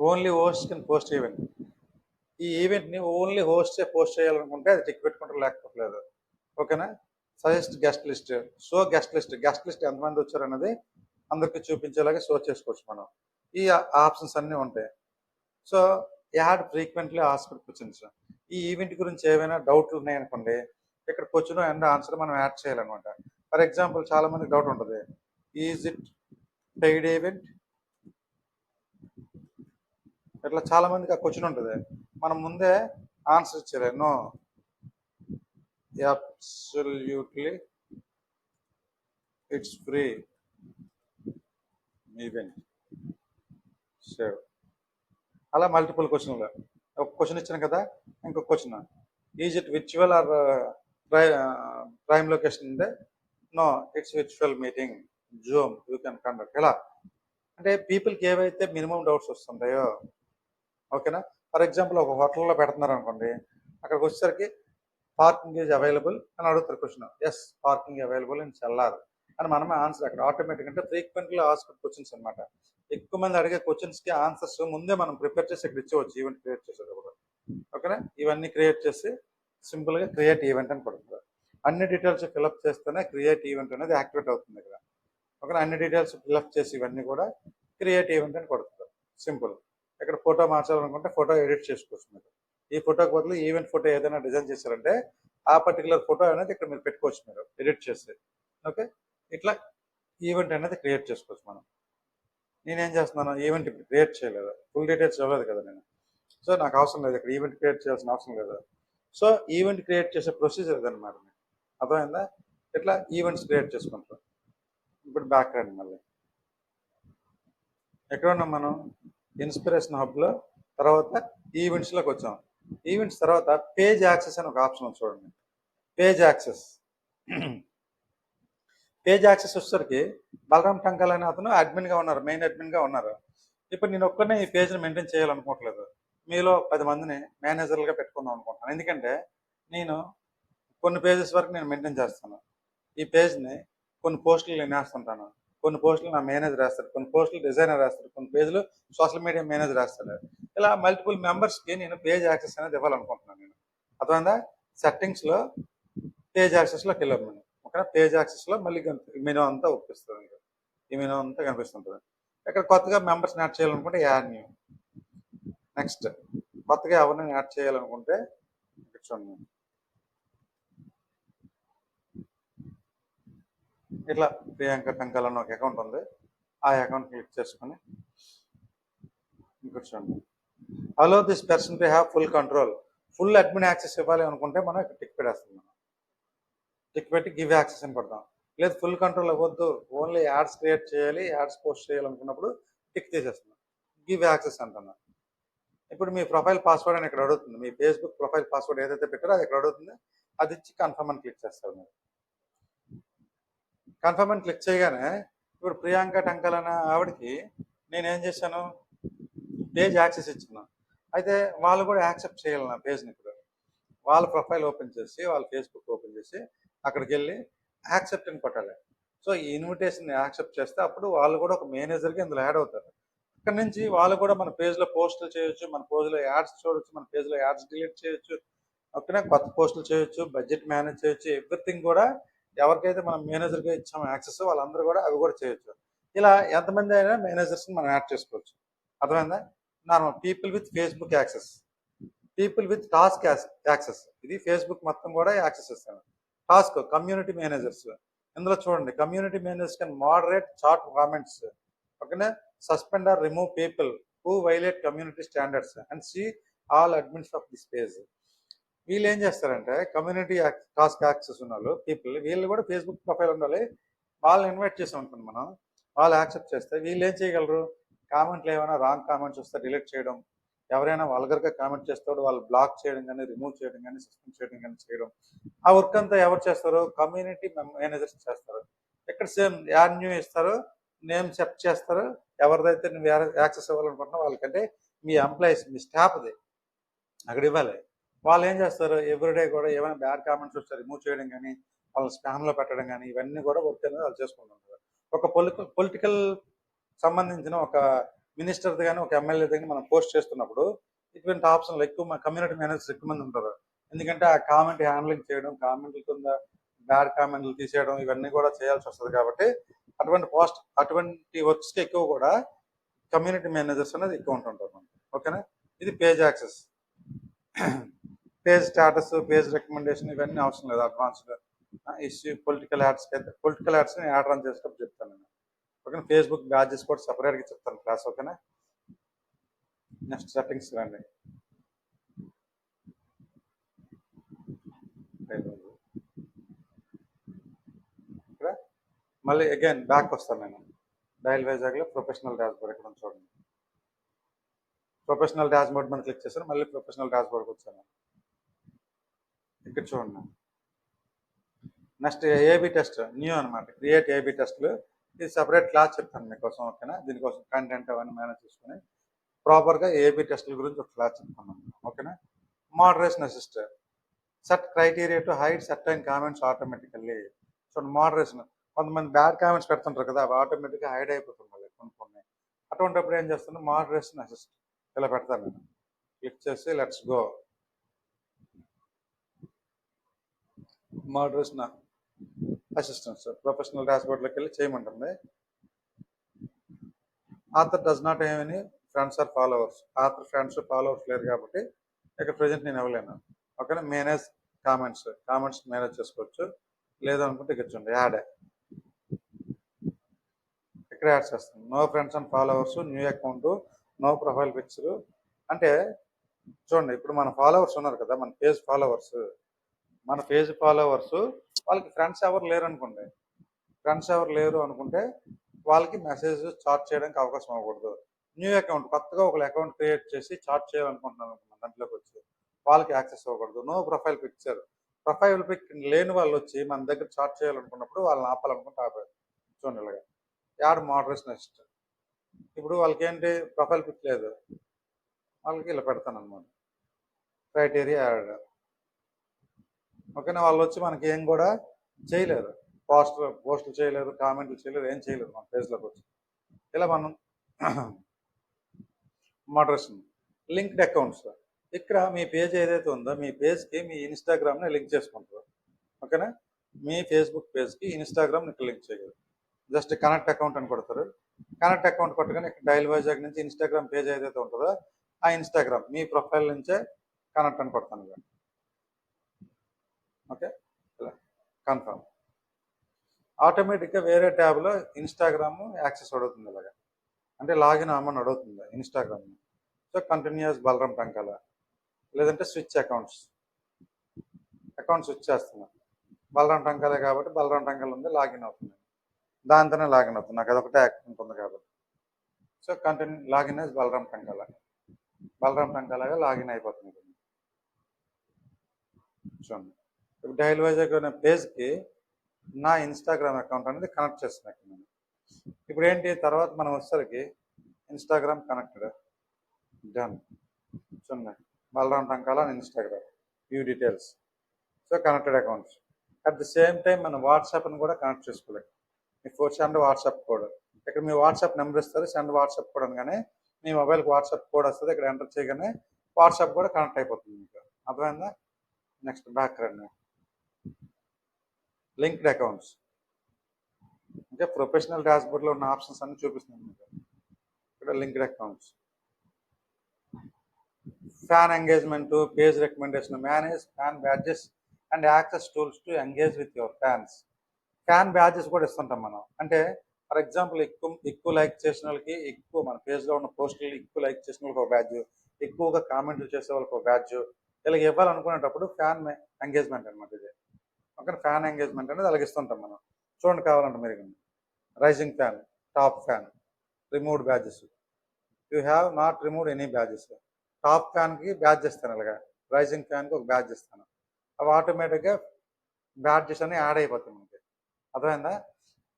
Only host can post event. ఈ ఈవెంట్ని ఓన్లీ పోస్ట్ చేయాలనుకుంటే అది టిక్ పెట్టుకుంటారు, లేకపోలేదు, ఓకేనా. Suggest guest list, show guest list ఎంతమంది వచ్చారన్నది అందరికీ చూపించేలాగా షో చేసుకోవచ్చు మనం. ఈ ఆప్షన్స్ అన్నీ ఉంటాయి. So add frequently asked questions, ఈ ఈవెంట్ గురించి ఏమైనా డౌట్లు ఉన్నాయనుకోండి ఇక్కడ క్వశ్చన్ అండ్ ఆన్సర్ మనం యాడ్ చేయాలన్నమాట. ఫర్ ఎగ్జాంపుల్ చాలా మందికి డౌట్ ఉంటుంది, ఈజ్ ఇట్ పెయిడ్ ఈవెంట్, ఇట్లా చాలా మందికి ఆ క్వశ్చన్ ఉంటుంది. మనం ముందే ఆన్సర్ ఇచ్చేయాలి, no absolutely it's free event save. అలా మల్టిపుల్ క్వశ్చన్లు, ఒక క్వశ్చన్ ఇచ్చాను కదా, ఇంకొక question, is it virtual or prime location ఉంటే no it's virtual meeting, zoom you can conduct. ఇలా అంటే పీపుల్కి ఏవైతే మినిమం డౌట్స్ వస్తుంటాయో, ఓకేనా. ఫర్ ఎగ్జాంపుల్ ఒక హోటల్లో పెడుతున్నారు అనుకోండి, అక్కడికి వచ్చేసరికి పార్కింగ్ ఈజ్ అవైలబుల్ అని అడుగుతారు question, yes parking available in cellar అని మనమే ఆన్సర్ అక్కడ ఆటోమేటిక్. అంటే ఫ్రీక్వెంట్లీ ఆస్క్డ్ క్వశ్చన్స్ అనమాట. ఎక్కువ మంది అడిగే క్వశ్చన్స్కి ఆన్సర్స్ ముందే మనం ప్రిపేర్ చేసి ఇక్కడ ఇచ్చేవచ్చు ఈవెంట్ క్రియేట్ చేసేటప్పుడు, ఓకేనా. ఇవన్నీ క్రియేట్ చేసి సింపుల్గా క్రియేట్ ఈవెంట్ అని పడుతుంది. అన్ని డీటెయిల్స్ ఫిల్అప్ చేస్తేనే క్రియేట్ ఈవెంట్ అనేది యాక్టివేట్ అవుతుంది ఇక్కడ, ఓకేనా. అన్ని డీటెయిల్స్ ఫిల్అప్ చేసి ఇవన్నీ కూడా క్రియేట్ ఈవెంట్ అని పడుతుంది. సింపుల్. ఇక్కడ ఫోటో మార్చాలనుకుంటే ఫోటో ఎడిట్ చేసుకోవచ్చు మీరు. ఈ ఫోటోకి బదులు ఈవెంట్ ఫోటో ఏదైనా డిజైన్ చేశారంటే ఆ పర్టికులర్ ఫోటో అనేది ఇక్కడ మీరు పెట్టుకోవచ్చు, మీరు ఎడిట్ చేస్తే, ఓకే. ఇట్లా ఈవెంట్ అనేది క్రియేట్ చేసుకోవచ్చు మనం. నేనేం చేస్తున్నాను, ఈవెంట్ ఇప్పుడు క్రియేట్ చేయలేదు, ఫుల్ డీటెయిల్స్ ఇవ్వలేదు కదా నేను. సో నాకు అవసరం లేదు ఇక్కడ ఈవెంట్ క్రియేట్ చేయాల్సిన అవసరం లేదు. సో ఈవెంట్ క్రియేట్ చేసే ప్రొసీజర్ ఇదన్నమాట. అర్థమైందా? ఇట్లా ఈవెంట్స్ క్రియేట్ చేసుకుంటాం. ఇప్పుడు బ్యాక్ రండి మళ్ళీ. ఎక్కడ ఉన్నాం మనం? ఇన్స్పిరేషన్ హబ్లో, తర్వాత ఈవెంట్స్లోకి వచ్చాం. ఈవెంట్స్ తర్వాత పేజ్ యాక్సెస్ అని ఒక ఆప్షన్ ఉంది చూడండి. Page access. పేజ్ యాక్సెస్ వచ్చేసరికి బలరాం టంకల్ అనే అతను అడ్మిన్గా ఉన్నారు, మెయిన్ అడ్మిన్గా ఉన్నారు. ఇప్పుడు నేను ఒక్కనే ఈ పేజ్ని మెయింటైన్ చేయాలనుకోవట్లేదు, మీలో 10 మందిని మేనేజర్లుగా పెట్టుకుందాం అనుకుంటున్నాను. ఎందుకంటే నేను కొన్ని పేజెస్ వరకు నేను మెయింటైన్ చేస్తాను. ఈ పేజ్ని కొన్ని పోస్టులు నేను వేస్తుంటాను, కొన్ని పోస్టులు నా మేనేజర్ వేస్తాడు, కొన్ని పోస్టులు డిజైనర్ వేస్తాడు, కొన్ని పేజీలు సోషల్ మీడియా మేనేజర్ వేస్తాడు. ఇలా మల్టిపుల్ మెంబర్స్కి నేను పేజ్ యాక్సెస్ అనేది ఇవ్వాలనుకుంటున్నాను నేను. అర్థమైందా? సెట్టింగ్స్లో పేజ్ యాక్సెస్లోకి వెళ్ళాం మనం. ఓకేనా? పేజ్ యాక్సెస్లో మళ్ళీ మెనూ అంతా ఒప్పిస్తుంది, ఈ మెనూ అంతా కనిపిస్తుంటుంది. ఇక్కడ కొత్తగా మెంబర్స్ యాడ్ చేయాలనుకుంటే యాడ్ న్యూ. నెక్స్ట్ కొత్తగా ఎవరిని యాడ్ చేయాలనుకుంటే చూడండి, ఇట్లా ప్రియాంక టంకల్ అన్న ఒక అకౌంట్ ఉంది, ఆ అకౌంట్ క్లిక్ చేసుకొని ఇక్కడ చూడండి, allow this person to have full control, full admin access ఇవ్వాలి అనుకుంటే మనం ఇక్కడ టిక్ పెట్టేస్తాం. మనం టిక్ పెట్టి గివ్ యాక్సెస్ అని పడతాం. లేదు ఫుల్ కంట్రోల్ అవ్వద్దు, ఓన్లీ యాడ్స్ క్రియేట్ చేయాలి, యాడ్స్ పోస్ట్ చేయాలనుకున్నప్పుడు టిక్ తీసేస్తున్నాం, గివ్ యాక్సెస్ అంటున్నాం. ఇప్పుడు మీ ప్రొఫైల్ పాస్వర్డ్ అని ఇక్కడ అడుగుతుంది, మీ ఫేస్బుక్ ప్రొఫైల్ పాస్వర్డ్ ఏదైతే పెట్టారో అది ఇక్కడ అడుగుతుంది, అది ఇచ్చి కన్ఫర్మ్ అని క్లిక్ చేస్తారు. మీరు కన్ఫర్మ్ అని క్లిక్ చేయగానే ఇప్పుడు ప్రియాంక టంకల్ అనే ఆవిడకి నేనేం చేశాను, పేజ్ యాక్సెస్ ఇచ్చున్నాను. అయితే వాళ్ళు కూడా యాక్సెప్ట్ చేయాలి నా పేజ్ని. ఇప్పుడు వాళ్ళ ప్రొఫైల్ ఓపెన్ చేసి, వాళ్ళ ఫేస్బుక్ ఓపెన్ చేసి అక్కడికి వెళ్ళి యాక్సెప్ట్ అని కొట్టాలి. సో ఈ ఇన్విటేషన్ యాక్సెప్ట్ చేస్తే అప్పుడు వాళ్ళు కూడా ఒక మేనేజర్గా ఇందులో యాడ్ అవుతారు. ఇక్కడ నుంచి వాళ్ళు కూడా మన పేజ్లో పోస్టులు చేయొచ్చు, మన పేజ్లో యాడ్స్ చూడొచ్చు, మన పేజ్లో యాడ్స్ డిలీట్ చేయొచ్చు, ఓకేనా, కొత్త పోస్టులు చేయొచ్చు, బడ్జెట్ మేనేజ్ చేయొచ్చు, ఎవ్రీథింగ్ కూడా ఎవరికైతే మనం మేనేజర్గా ఇచ్చామో యాక్సెస్ వాళ్ళందరూ కూడా అవి కూడా చేయొచ్చు. ఇలా ఎంతమంది అయినా మేనేజర్స్ని మనం యాడ్ చేసుకోవచ్చు. అర్థమైందా? Normal people with Facebook access, people with task access, ఇది ఫేస్బుక్ మొత్తం కూడా యాక్సెస్ ఇస్తాను. టాస్క్ కమ్యూనిటీ మేనేజర్స్, ఇందులో చూడండి, community managers can moderate chat comments, ఓకేనా, suspend or remove people who violate community standards and see all admins of this page. వీళ్ళు ఏం చేస్తారంటే కమ్యూనిటీ టాస్క్ యాక్సెస్ ఉన్న వాళ్ళు పీపుల్, వీళ్ళు కూడా ఫేస్బుక్ ప్రొఫైల్ ఉండాలి, వాళ్ళని ఇన్వైట్ చేసి ఉంటుంది మనం, వాళ్ళు యాక్సెప్ట్ చేస్తే వీళ్ళు ఏం చేయగలరు, కామెంట్లు ఏమైనా రాంగ్ కామెంట్స్ వస్తే డిలీట్ చేయడం, ఎవరైనా వల్గర్గా కామెంట్ చేస్తాడు వాళ్ళు బ్లాక్ చేయడం కానీ, రిమూవ్ చేయడం కానీ, సస్పెండ్ చేయడం కానీ చేయడం. ఆ వర్క్ అంతా ఎవరు చేస్తారు? కమ్యూనిటీ మేనేజర్స్ చేస్తారు. ఇక్కడ సేమ్ యాడ్ న్యూ ఇస్తారు, నేమ్ సెట్ చేస్తారు, ఎవరిదైతే నువ్వు యాక్సెస్ ఇవ్వాలనుకుంటున్నావు వాళ్ళకంటే మీ ఎంప్లాయీస్, మీ స్టాఫ్ది అక్కడ ఇవ్వాలి. వాళ్ళు ఏం చేస్తారు, ఎవ్రీడే కూడా ఏమైనా బ్యాడ్ కామెంట్స్ వస్తే రిమూవ్ చేయడం కానీ, వాళ్ళని స్పామ్లో పెట్టడం కానీ, ఇవన్నీ కూడా వర్క్ అనేది వాళ్ళు చేసుకుంటుంటారు. ఒక పొలిటికల్ సంబంధించిన ఒక మినిస్టర్ది కానీ, ఒక ఎమ్మెల్యేది కానీ మనం పోస్ట్ చేస్తున్నప్పుడు ఇటువంటి ఆప్షన్లు ఎక్కువ కమ్యూనిటీ మేనేజర్స్ ఎక్కువ మంది ఉంటారు. ఎందుకంటే ఆ కామెంట్ హ్యాండ్లింగ్ చేయడం, కామెంట్ల కింద బ్యాడ్ కామెంట్లు తీసేయడం, ఇవన్నీ కూడా చేయాల్సి వస్తుంది. కాబట్టి అటువంటి వర్క్స్కి ఎక్కువ కూడా కమ్యూనిటీ మేనేజర్స్ అనేది ఎక్కువ ఉంటుంటారు. ఓకేనా? ఇది page access. Page status, page recommendation ఇవన్నీ అవసరం లేదు. అడ్వాన్స్డ్ ఇష్యూ పొలిటికల్ యాడ్స్కి అయితే పొలిటికల్ యాడ్స్ని యాడ్ రన్ చేసేటప్పుడు చెప్తాను నేను. ఓకేనా? ఫేస్బుక్ బ్యాచెస్ కూడా సపరేట్గా చెప్తాను క్లాస్. ఓకేనా? నెక్స్ట్ సెట్టింగ్స్ రండి. ఇక్కడ మళ్ళీ అగైన్ బ్యాక్ వస్తాను నేను. డయల్ వైజాగ్లో ప్రొఫెషనల్ డాష్బోర్డ్ ఇక్కడ చూడండి, ప్రొఫెషనల్ డాష్బోర్డ్ మీద క్లిక్ చేశాను, మళ్ళీ ప్రొఫెషనల్ డాష్బోర్డ్కి వచ్చాను. ఇక్కడ చూడండి, నెక్స్ట్ ఏబీ టెస్ట్ న్యూ అనమాట, క్రియేట్ ఏబీ టెస్ట్లు. ఇది సపరేట్ క్లాస్ చెప్తాను మీకోసం. ఓకేనా? దీనికోసం కంటెంట్ అవన్నీ మేనేజ్ చేసుకుని ప్రాపర్గా ఏబీ టెస్ట్ల గురించి ఒక క్లాస్ చెప్తాను. ఓకేనా? Moderation assist, set criteria to hide certain comments automatically. So moderation, కొంతమంది బ్యాడ్ కామెంట్స్ పెడుతుంటారు కదా, అవి ఆటోమేటిక్గా హైడ్ అయిపోతుంది కొన్ని. అటువంటిప్పుడు ఏం చేస్తాను, మోడరేషన్ అసిస్ట్ ఇలా పెడతాను నేను. క్లిక్ చేసి let's go. Moderation assistance professional డాష్బోర్డ్లోకి వెళ్ళి చేయమంటుంది. Author does not have any friends or followers, author friends followers లేరు కాబట్టి ఇక్కడ ప్రజెంట్ నేను ఇవ్వలేను. ఓకేనా? మేనేజ్ కామెంట్స్ మేనేజ్ చేసుకోవచ్చు. లేదనుకుంటే ఇక్కడ చూడండి యాడ్, ఇక్కడ యాడ్ చేస్తాం. No friends and followers, new account, no profile picture. అంటే చూడండి, ఇప్పుడు మన ఫాలోవర్స్ ఉన్నారు కదా, మన పేజ్ ఫాలోవర్స్, వాళ్ళకి ఫ్రెండ్స్ ఎవరు లేరు అనుకోండి. ఫ్రెండ్స్ ఎవరు లేరు అనుకుంటే వాళ్ళకి మెసేజ్ చాట్ చేయడానికి అవకాశం అవ్వకూడదు. న్యూ అకౌంట్, కొత్తగా ఒక అకౌంట్ క్రియేట్ చేసి చాట్ చేయాలనుకుంటున్నాను దాంట్లోకి వచ్చి వాళ్ళకి యాక్సెస్ అవ్వకూడదు. No profile picture, profile pic లేని వాళ్ళు వచ్చి మన దగ్గర చాట్ చేయాలనుకున్నప్పుడు వాళ్ళని ఆపాలనుకుంటే ఆపారు. చూడండి ఇలాగా యాడ్ మోడరేషన్ నెక్స్ట్. ఇప్పుడు వాళ్ళకి ఏంటి, ప్రొఫైల్ పిక్ లేదు, వాళ్ళకి ఇలా పెడతాను అనమాట, క్రైటీరియా యాడ్. ఓకేనా, వాళ్ళు వచ్చి మనకి ఏం కూడా చేయలేరు, పోస్టులు చేయలేరు, కామెంట్లు చేయలేరు, ఏం చేయలేరు మన పేజ్లోకి వచ్చి. ఇలా మనం మోడరేషన్. లింక్డ్ అకౌంట్స్, ఇక్కడ మీ పేజ్ ఏదైతే ఉందో మీ పేజ్కి మీ ఇన్స్టాగ్రామ్ని లింక్ చేసుకుంటారు. ఓకేనా, మీ ఫేస్బుక్ పేజ్కి ఇన్స్టాగ్రామ్ ఇక్కడ లింక్ చేయగలరు. జస్ట్ కనెక్ట్ అకౌంట్ అని కొడతారు. కనెక్ట్ అకౌంట్ కొట్టగానే ఇక్కడ డైల్ వైజాగ్ నుంచి ఇన్స్టాగ్రామ్ పేజ్ ఏదైతే ఉంటుందో ఆ ఇన్స్టాగ్రామ్ మీ ప్రొఫైల్ నుంచే కనెక్ట్ అని కొడతాను. ఓకే, ఇలా కన్ఫర్మ్. ఆటోమేటిక్గా వేరే ట్యాబ్లో ఇన్స్టాగ్రామ్ యాక్సెస్ అడుగుతుంది, ఇలాగా అంటే లాగిన్ అవ్వమని అడుగుతుంది Instagram. So continues Balaram Tankala, లేదంటే స్విచ్ అకౌంట్స్ స్విచ్ చేస్తున్నాను. బలరాం టంకాలే కాబట్టి బలరాం టంకాల ఉంది, లాగిన్ అవుతుంది, దాంతోనే లాగిన్ అవుతుంది, నాకు అదొకటే అకౌంట్ ఉంది కాబట్టి. So continue login as Balaram టంకాలాగా లాగిన్ అయిపోతుంది. చూడండి, ఇప్పుడు డైల్ వైజాగ్ అనే పేజ్కి నా ఇన్స్టాగ్రామ్ అకౌంట్ అనేది కనెక్ట్ చేస్తున్నాను నేను. ఇప్పుడు ఏంటి, తర్వాత మనం వచ్చేసరికి ఇన్స్టాగ్రామ్ కనెక్టెడ్, డన్. చూడండి, Balaram Tankala Instagram, view details. So connected accounts. At the same time మనం వాట్సాప్ని కూడా కనెక్ట్ చేసుకోలేదు. మీ సెండ్ వాట్సాప్ కోడ్, ఇక్కడ మీ వాట్సాప్ నెంబర్ ఇస్తారు, సెండ్ వాట్సాప్ కోడ్ అనగానే మీ మొబైల్కి వాట్సాప్ కోడ్ వస్తుంది, ఇక్కడ ఎంటర్ చేయగానే వాట్సాప్ కూడా కనెక్ట్ అయిపోతుంది మీకు. అర్థమైందా? నెక్స్ట్ బ్యాక్ రండి. లింక్డ్ అకౌంట్స్, అంటే ప్రొఫెషనల్ డాష్బోర్డ్లో ఉన్న ఆప్షన్స్ అన్ని చూపిస్తుంది మీకు. ఇక్కడ linked accounts, fan engagement, page recommendation, manage fan badges and access tools to engage with your fans. Fan badges కూడా ఇస్తుంటాం మనం. అంటే ఫర్ ఎగ్జాంపుల్ ఎక్కువ లైక్ చేసిన వాళ్ళకి, ఎక్కువ మన పేజ్లో ఉన్న పోస్టులు ఎక్కువ లైక్ చేసిన వాళ్ళకి ఒక బ్యాడ్జ్, ఎక్కువగా కామెంట్లు చేసే వాళ్ళకి ఒక బ్యాడ్జ్, ఇలా ఇవ్వాలనుకునేటప్పుడు ఫ్యాన్ ఎంగేజ్మెంట్ అనమాట ఇది. ఓకే, ఫ్యాన్ ఎంగేజ్మెంట్ అనేది అలాగే ఇస్తుంటాం మనం. చూడండి కావాలంటే మీరు, rising fan, top fan, removed badges, you have not removed any badges. Top ఫ్యాన్కి బ్యాడ్జ్ ఇస్తాను, అలాగా రైజింగ్ ఫ్యాన్కి ఒక బ్యాడ్జ్ ఇస్తాను. అవి ఆటోమేటిక్గా బ్యాడ్జెస్ అని యాడ్ అయిపోతాయి మనకి. అర్థమైందా?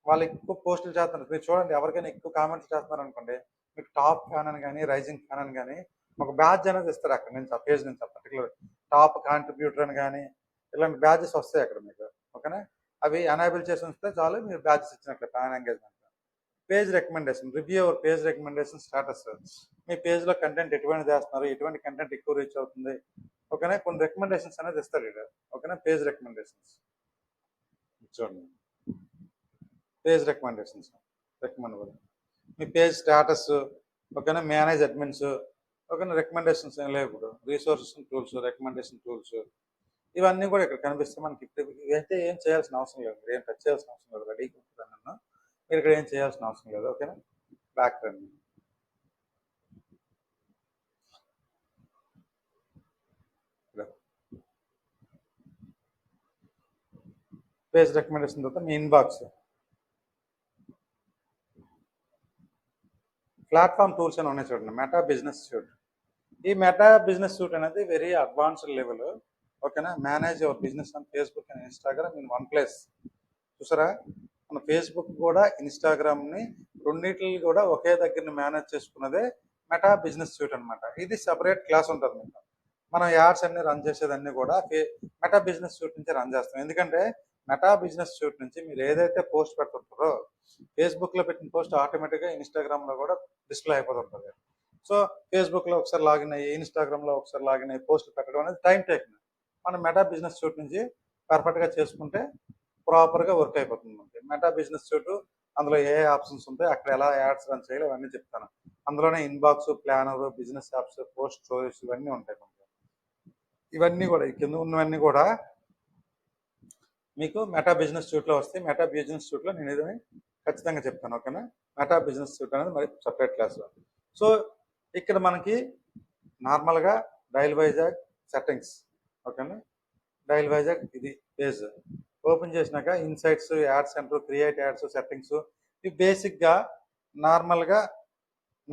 వాళ్ళు ఎక్కువ పోస్టులు చేస్తున్నారు, మీరు చూడండి, ఎవరికైనా ఎక్కువ కామెంట్స్ చేస్తున్నారు అనుకోండి, మీకు టాప్ ఫ్యాన్ అని కానీ రైజింగ్ ఫ్యాన్ అని కానీ ఒక బ్యాడ్జ్ అనేది ఇస్తారు అక్కడ నుంచి, ఆ పేజ్ నుంచి, పర్టికులర్ టాప్ కాంట్రిబ్యూటర్ అని కానీ ఇలాంటి బ్యాడ్జెస్ వస్తాయి అక్కడ మీకు. ఓకేనా, అవి ఎనేబుల్ చేసి ఉంచితే చాలు, మీరు బ్యాడ్జెస్ ఇచ్చినట్లే fan engagement. Page recommendation, review our page recommendation status. మీ పేజ్లో కంటెంట్ ఎటువంటి చేస్తున్నారు, ఎటువంటి కంటెంట్ ఎక్కువ రీచ్ అవుతుంది, ఓకేనా, కొన్ని రికమెండేషన్స్ అనేది ఇస్తారు ఇక్కడ. ఓకేనా, పేజ్ రికమెండేషన్స్ చూడండి, పేజ్ రికమెండేషన్స్ రికమెండబుల్. మీ పేజ్ స్టేటస్, ఓకేనా, మేనేజ్ అడ్మిన్స్, ఓకేనా, రికమెండేషన్స్ ఏం లేవు. ఇప్పుడు రీసోర్సెస్ టూల్స్, రికమెండేషన్ టూల్స్, ఇవన్నీ కూడా ఇక్కడ కనిపిస్తే మనకి. ఇవైతే ఏం చేయాల్సిన అవసరం లేదు, మీరు ఏం టచ్ చేయాల్సిన అవసరం లేదు, రెడీగా ఉంటుంది నన్ను, మీరు ఇక్కడ ఏం చేయాల్సిన అవసరం లేదు. ఓకేనా, బ్యాక్ రండి. పేజ్ రికమెండేషన్ తర్వాత మీ ఇన్బాక్స్, ప్లాట్ఫామ్ టూల్స్ అని ఉన్నాయి చూడండి, మెటా బిజినెస్ సూట్. ఈ మెటా బిజినెస్ సూట్ అనేది వెరీ అడ్వాన్స్డ్ లెవెల్. ఓకేనా, manage your business on Facebook and Instagram in one place. చూసారా, మన ఫేస్బుక్ కూడా ఇన్స్టాగ్రామ్ని రెండింటిని కూడా ఒకే దగ్గర మేనేజ్ చేసుకున్నదే మెటా బిజినెస్ సూట్ అనమాట. ఇది సెపరేట్ క్లాస్ ఉంటుంది మీకు. మనం యాడ్స్ అన్ని రన్ చేసేదన్నీ కూడా మెటా బిజినెస్ సూట్ నుంచి రన్ చేస్తాం. ఎందుకంటే మెటా బిజినెస్ సూట్ నుంచి మీరు ఏదైతే పోస్ట్ పెడుతుంటారో, ఫేస్బుక్లో పెట్టిన పోస్ట్ ఆటోమేటిక్గా ఇన్స్టాగ్రామ్లో కూడా డిస్ప్లే అయిపోతుంటుంది. సో ఫేస్బుక్లో ఒకసారి లాగిన్ అయ్యి, ఇన్స్టాగ్రామ్లో ఒకసారి లాగిన్ అయ్యి పోస్టులు పెట్టడం అనేది టైం టేకింగ్. మనం మెటా బిజినెస్ సూట్ నుంచి పర్ఫెక్ట్గా చేసుకుంటే ప్రాపర్గా వర్క్ అయిపోతుంది మనకి. మెటా బిజినెస్ సూట్ అందులో ఏ ఆప్షన్స్ ఉంటాయి, అక్కడ ఎలా యాడ్స్ రన్ చేయాలి అవన్నీ చెప్తాను. అందులోనే inbox, planner, business apps, post stories ఇవన్నీ ఉంటాయి మనకి. ఇవన్నీ కూడా ఈ కింద ఉన్నవన్నీ కూడా మీకు మెటా బిజినెస్ సూట్లో వస్తాయి. మెటా బిజినెస్ సూట్లో నేను ఇది ఖచ్చితంగా చెప్తాను. ఓకేనా? మెటా బిజినెస్ సూట్ అనేది మరి సపరేట్ క్లాస్లో. సో ఇక్కడ మనకి నార్మల్గా డైల్ వైజాగ్ సెట్టింగ్స్. ఓకేనా? డైల్ వైజాగ్ ఇది పేజ్ ఓపెన్ చేసినాక insights, add centre, create ads, settings ఇవి బేసిక్గా నార్మల్గా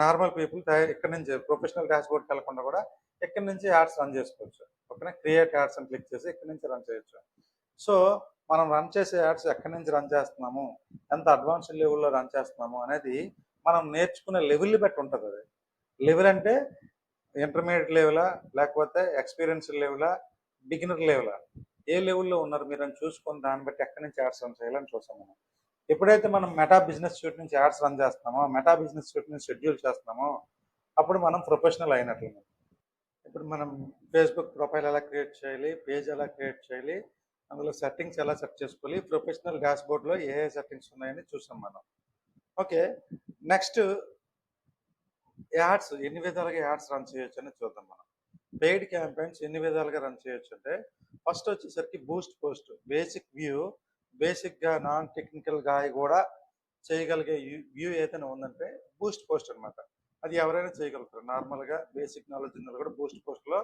నార్మల్ పీపుల్ ఇక్కడ నుంచి ప్రొఫెషనల్ డాష్ బోర్డ్కి వెళ్ళకుండా కూడా ఇక్కడ నుంచి యాడ్స్ రన్ చేసుకోవచ్చు. ఓకేనా? క్రియేట్ యాడ్స్ అని క్లిక్ చేసి ఇక్కడ నుంచి రన్ చేయొచ్చు. సో మనం రన్ చేసే యాడ్స్ ఎక్కడి నుంచి రన్ చేస్తున్నాము, ఎంత అడ్వాన్స్డ్ లెవెల్లో రన్ చేస్తున్నాము అనేది మనం నేర్చుకునే లెవెల్ని బట్టి ఉంటుంది. అది లెవెల్ అంటే ఇంటర్మీడియట్ లెవెలా, లేకపోతే ఎక్స్పీరియన్స్ లెవెలా, బిగినర్ లెవెలా, ఏ లెవెల్లో ఉన్నారు మీరు అని చూసుకొని దాన్ని బట్టి ఎక్కడి నుంచి యాడ్స్ రన్ చేయాలని చూసాం మనం. ఎప్పుడైతే మనం మెటా బిజినెస్ సూట్ నుంచి యాడ్స్ రన్ చేస్తున్నామో, మెటా బిజినెస్ సూట్ నుంచి షెడ్యూల్ చేస్తున్నామో అప్పుడు మనం ప్రొఫెషనల్ అయినట్లు. ఇప్పుడు మనం ఫేస్బుక్ ప్రొఫైల్ ఎలా క్రియేట్ చేయాలి, పేజ్ ఎలా క్రియేట్ చేయాలి, అందులో సెట్టింగ్స్ ఎలా సెట్ చేసుకోవాలి, ప్రొఫెషనల్ డాష్ బోర్డ్లో ఏ సెట్టింగ్స్ ఉన్నాయని చూసాం మనం. ఓకే, నెక్స్ట్ యాడ్స్ ఎన్ని విధాలుగా యాడ్స్ రన్ చేయొచ్చు అని చూద్దాం మనం. పెయిడ్ క్యాంపెయిన్స్ ఎన్ని విధాలుగా రన్ చేయొచ్చు అంటే ఫస్ట్ వచ్చేసరికి బూస్ట్ పోస్ట్, బేసిక్ వ్యూ, బేసిక్గా నాన్ టెక్నికల్గా కూడా చేయగలిగే వ్యూ ఏదైనా ఉందంటే బూస్ట్ పోస్ట్ అనమాట. అది ఎవరైనా చేయగలుగుతారు. నార్మల్గా బేసిక్ నాలెడ్జ్ ఉన్న కూడా బూస్ట్ పోస్ట్లో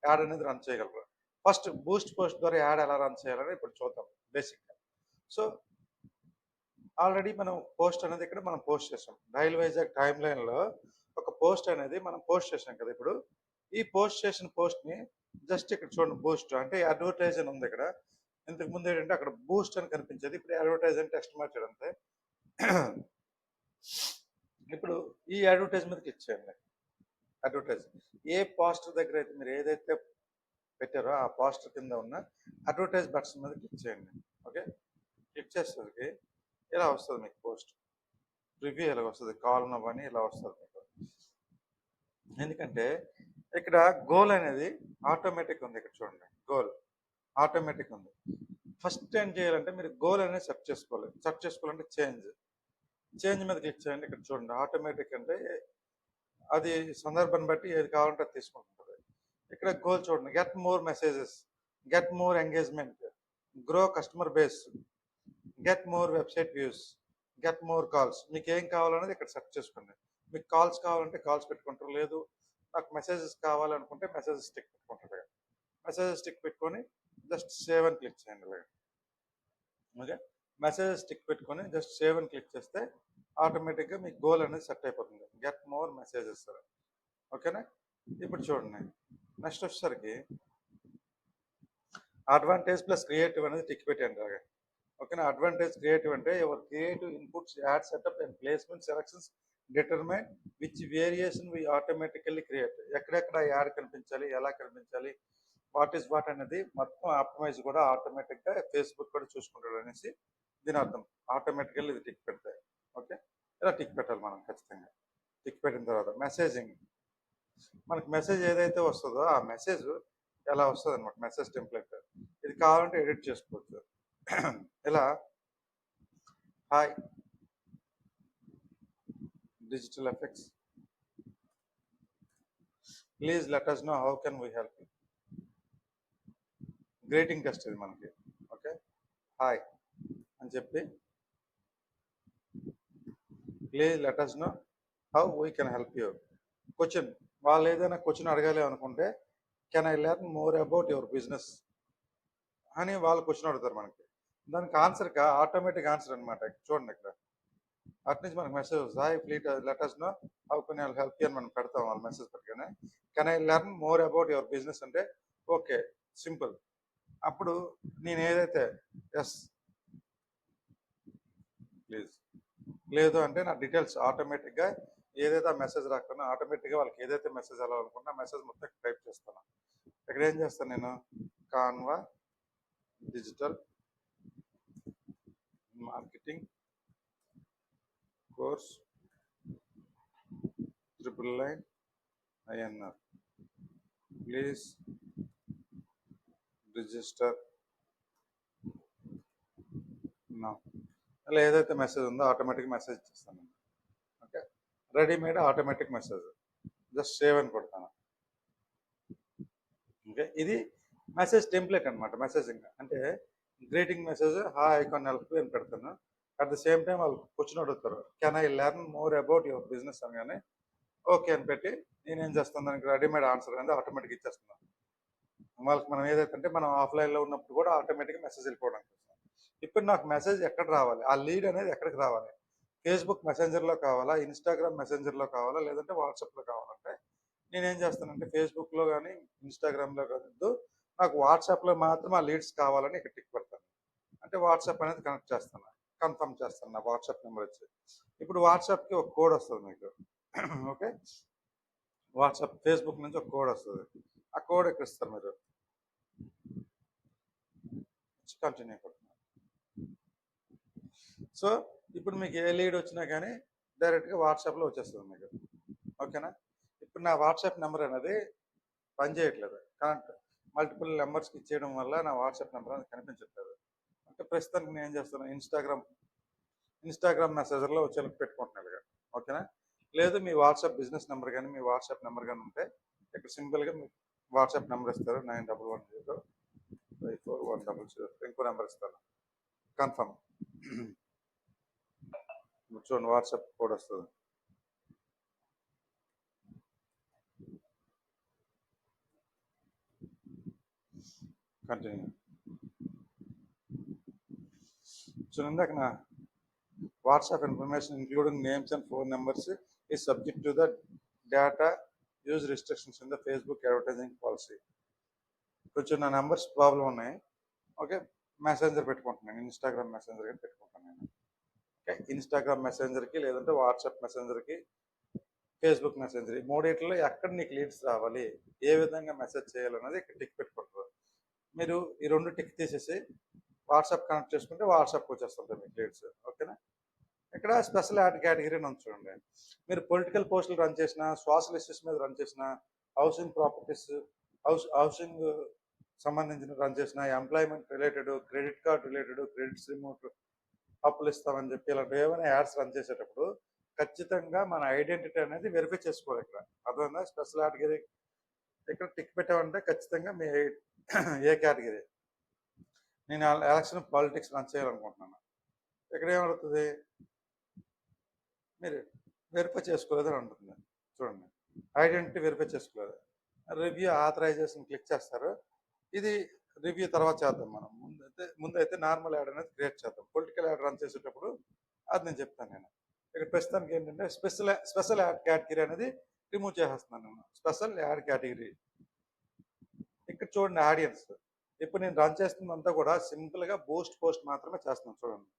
యాడ్ అనేది రన్ చేయగలరు. ఫస్ట్ బూస్ట్ పోస్ట్ ద్వారా యాడ్ ఎలా రన్ చేయాలని ఇప్పుడు చూద్దాం బేసిక్గా. సో ఆల్రెడీ మనం పోస్ట్ అనేది ఇక్కడ మనం పోస్ట్ చేసాం. డైల్ వైజాగ్ టైమ్ లైన్లో ఒక పోస్ట్ అనేది మనం పోస్ట్ చేసాం కదా. ఇప్పుడు ఈ పోస్ట్ చేసిన పోస్ట్ని జస్ట్ ఇక్కడ చూడండి, బూస్ట్ అంటే అడ్వర్టైజ్ అని ఉంది ఇక్కడ. ఇంతకు ముందు ఏంటంటే అక్కడ బూస్ట్ అని కనిపించేది, ఇప్పుడు అడ్వర్టైజ్ అని టెక్స్ట్ మార్చాడు అంతే. ఇప్పుడు ఈ అడ్వర్టైజ్ మీద క్లిక్ చేయండి. అడ్వర్టైజ్ ఏ పోస్టర్ దగ్గర అయితే మీరు ఏదైతే పెట్టారో ఆ పోస్టర్ కింద ఉన్న అడ్వర్టైజ్ బటన్ మీద క్లిక్ చేయండి. ఓకే, క్లిక్ చేసేసరికి ఇలా వస్తుంది మీకు పోస్ట్ రివ్యూ, ఇలా వస్తుంది, కాలం అవన్నీ ఇలా వస్తుంది మీకు. ఎందుకంటే ఇక్కడ గోల్ అనేది ఆటోమేటిక్ ఉంది. ఇక్కడ చూడండి, గోల్ ఆటోమేటిక్ ఉంది. ఫస్ట్ ఏం చేయాలంటే మీరు గోల్ అనేది సెట్ చేసుకోవాలి. సెట్ చేసుకోవాలంటే చేంజ్ మీద క్లిక్ చేయండి. ఇక్కడ చూడండి, ఆటోమేటిక్ అంటే అది సందర్భాన్ని బట్టి ఏది కావాలంటే అది తీసుకుంటుంది. ఇక్కడ గోల్ చూడండి, get more messages, get more engagement, grow customer base, get more website views, get more calls. మీకు ఏం కావాలనేది ఇక్కడ సెట్ చేసుకోండి. మీకు కాల్స్ కావాలంటే కాల్స్ పెట్టుకుంటారు, లేదు నాకు మెసేజెస్ కావాలనుకుంటే మెసేజెస్ స్టిక్ పెట్టుకుంటారు. మెసేజెస్ స్టిక్ పెట్టుకొని జస్ట్ సేవ్ అని క్లిక్ చేయండి. ఓకే, మెసేజెస్ స్టిక్ పెట్టుకొని జస్ట్ సేవ్ అని క్లిక్ చేస్తే ఆటోమేటిక్గా మీ గోల్ అనేది సెట్ అయిపోతుంది, గెట్ మోర్ మెసేజెస్. ఓకేనా? ఇప్పుడు చూడండి, నెక్స్ట్ వచ్చేసరికి అడ్వాంటేజ్ ప్లస్ క్రియేటివ్ అనేది టిక్ పెట్టండి అలాగే. ఓకేనా? అడ్వాంటేజ్ క్రియేటివ్ అంటే your creative inputs, ad setup and placement selections determine which variation we automatically create. ఎక్కడెక్కడ యాడ్ కనిపించాలి, ఎలా కనిపించాలి, వాట్ ఈస్ వాట్ అనేది మొత్తం ఆప్టిమైజ్ కూడా ఆటోమేటిక్గా ఫేస్బుక్ కూడా చూసుకుంటాడు అనేసి దీని అర్థం. ఆటోమేటికల్లీ ఇది టిక్ పెడతాయి. ఓకే, ఇలా టిక్ పెట్టాలి మనం ఖచ్చితంగా. టిక్ పెట్టిన తర్వాత మెసేజింగ్, మనకి మెసేజ్ ఏదైతే వస్తుందో ఆ మెసేజ్ ఎలా వస్తుంది అనమాట, మెసేజ్ టెంప్లెట్. ఇది కావాలంటే ఎడిట్ చేసుకోవచ్చు. ఇలా hi digital effects, please let us know how can we help you. Grating test ఇది మనకి. ఓకే, హాయ్ అని చెప్పి please let us know how we can help you. Question, వాళ్ళు ఏదైనా క్వశ్చన్ అడగాలి అనుకుంటే can I learn more about your business అని వాళ్ళు క్వశ్చన్ అడుగుతారు మనకి. దానికి ఆన్సర్గా ఆటోమేటిక్ ఆన్సర్ అనమాట. చూడండి ఇక్కడ అటు నుంచి మనకు మెసేజ్ వస్తుంది, hi please let us know how can I help you అని మనం పెడతాం. వాళ్ళు మెసేజ్ పెట్టగానే can I learn more about your business అంటే ఓకే, సింపుల్. అప్పుడు నేను ఏదైతే ఎస్ ప్లీజ్, లేదు అంటే నా డీటెయిల్స్ ఆటోమేటిక్గా ఏదైతే ఆ మెసేజ్ రాకుండా ఆటోమేటిక్గా వాళ్ళకి ఏదైతే మెసేజ్ వెళ్ళాలనుకుంటే ఆ మెసేజ్ మొత్తం టైప్ చేస్తాను. ఇక్కడ ఏం చేస్తాను నేను, Canva digital marketing course $999 INR, please register నా, అలా ఏదైతే మెసేజ్ ఉందో ఆటోమేటిక్ మెసేజ్ ఇస్తాను. Okay, readymade automatic message, just save అని కొడతాను. ఓకే, ఇది మెసేజ్ టెంప్లెట్ అనమాట. మెసేజింగ్ అంటే greeting message hi icon help అని పెడతాను. అట్ ద సేమ్ టైం వాళ్ళు క్వశ్చన్ అడుగుతారు, can I learn more about your business అనగానే ఓకే అని పెట్టి నేనేం చేస్తాను, దానికి రెడీమేడ్ ఆన్సర్ అనేది ఆటోమేటిక్ ఇచ్చేస్తున్నాను వాళ్ళకి. మనం ఏదైతే అంటే మనం ఆఫ్లైన్లో ఉన్నప్పుడు కూడా ఆటోమేటిక్గా మెసేజ్ వెళ్ళిపోవడానికి. ఇప్పుడు నాకు మెసేజ్ ఎక్కడ రావాలి, ఆ లీడ్ అనేది ఎక్కడికి రావాలి, ఫేస్బుక్ మెసెంజర్లో కావాలా, ఇన్స్టాగ్రామ్ మెసెంజర్లో కావాలా, లేదంటే వాట్సాప్లో కావాలంటే నేనేం చేస్తానంటే ఫేస్బుక్లో కానీ ఇన్స్టాగ్రామ్లో కాదు, నాకు వాట్సాప్లో మాత్రం ఆ లీడ్స్ కావాలని ఇక్కడ టిక్ పెడతాను. అంటే వాట్సాప్ అనేది కనెక్ట్ చేస్తాను, కన్ఫర్మ్ చేస్తాను నా వాట్సాప్ నెంబర్ వచ్చి. ఇప్పుడు వాట్సాప్కి ఒక కోడ్ వస్తుంది మీకు. ఓకే, వాట్సాప్ ఫేస్బుక్ నుంచి ఒక కోడ్ వస్తుంది, ఆ కోడ్ ఎక్కడ ఇస్తారు మీరు, కంటిన్యూ కొడుతున్నారు. సో ఇప్పుడు మీకు ఏ లీడ్ వచ్చినా కానీ డైరెక్ట్గా వాట్సాప్లో వచ్చేస్తుంది మీకు. ఓకేనా, ఇప్పుడు నా వాట్సాప్ నెంబర్ అనేది పనిచేయట్లేదు, కరెంట్ మల్టిపుల్ నెంబర్స్కి ఇచ్చేయడం వల్ల నా వాట్సాప్ నెంబర్ అనేది కనిపించట్లేదు. అంటే ప్రస్తుతానికి నేను ఏం చేస్తాను, ఇన్స్టాగ్రామ్ మెసేజర్లో వచ్చేలకు పెట్టుకుంటున్నాను ఇక. ఓకేనా, లేదు మీ వాట్సాప్ బిజినెస్ నెంబర్ కానీ మీ వాట్సాప్ నెంబర్ కానీ ఉంటే ఇక్కడ సింపుల్గా మీ వాట్సాప్ నెంబర్ ఇస్తారు, 91105410, ఇంకో నెంబర్ ఇస్తాను, కన్ఫర్మ్. చూడండి వాట్సాప్ కోడ్ వస్తుంది, కంటిన్యూ. చూడండి ఇందాక నా WhatsApp information including names and phone numbers is subject to the data use restrictions in the Facebook advertising policy. కొంచెం నా నెంబర్స్ ప్రాబ్లం ఉన్నాయి. ఓకే, మెసెంజర్ పెట్టుకుంటున్నాను, ఇన్స్టాగ్రామ్ మెసెంజర్ కానీ పెట్టుకుంటాను నేను. ఓకే, ఇన్స్టాగ్రామ్ మెసెంజర్కి లేదంటే వాట్సాప్ మెసెంజర్కి ఫేస్బుక్ మెసెంజర్, ఈ మూడిట్లో ఎక్కడ నీకు లీడ్స్ రావాలి, ఏ విధంగా మెసేజ్ చేయాలన్నది ఇక్కడ టిక్ పెట్టుకుంటారు. మీరు ఈ రెండు టిక్ తీసేసి వాట్సాప్ కనెక్ట్ చేసుకుంటే వాట్సాప్కి వచ్చేస్తుంటాయి మీకు లీడ్స్. ఓకేనా, ఇక్కడ స్పెషల్ యాడ్ కేటగిరీ అని చూడండి. మీరు పొలిటికల్ పోస్టులు రన్ చేసిన, సోషల్ ఇష్యూస్ మీద రన్ చేసిన, హౌసింగ్ ప్రాపర్టీస్ హౌసింగ్ సంబంధించిన రన్ చేసిన, employment related, credit card related, credits remote అప్పులు ఇస్తామని చెప్పి ఇలాంటి ఏమైనా యాడ్స్ రన్ చేసేటప్పుడు ఖచ్చితంగా మన ఐడెంటిటీ అనేది వెరిఫై చేసుకోవాలి. ఇక్కడ అర్థమైందా, స్పెషల్ కేటగిరీ ఇక్కడ టిక్ పెట్టామంటే ఖచ్చితంగా మీ ఏ కేటగిరీ. నేను ఎలక్షన్ పాలిటిక్స్ రన్ చేయాలనుకుంటున్నాను, ఇక్కడ ఏమవుతుంది, మీరు వెరిఫై చేసుకోలేదని ఉంటుంది. చూడండి, ఐడెంటిటీ వెరిఫై చేసుకోలేదు, రివ్యూ ఆథరైజేషన్ క్లిక్ చేస్తారు. ఇది రివ్యూ తర్వాత చేద్దాం, మనం ముందైతే నార్మల్ యాడ్ అనేది క్రియేట్ చేద్దాం. పొలిటికల్ యాడ్ రన్ చేసేటప్పుడు అది నేను చెప్తాను. నేను ఇక్కడ ప్రస్తుతానికి ఏంటంటే స్పెషల్ యాడ్ కేటగిరీ అనేది రిమూవ్ చేసేస్తున్నాను నేను, స్పెషల్ యాడ్ కేటగిరీ. ఇక్కడ చూడండి ఆడియన్స్, ఇప్పుడు నేను రన్ చేస్తున్నంతా కూడా సింపుల్గా బూస్ట్ పోస్ట్ మాత్రమే చేస్తున్నాను. చూడండి,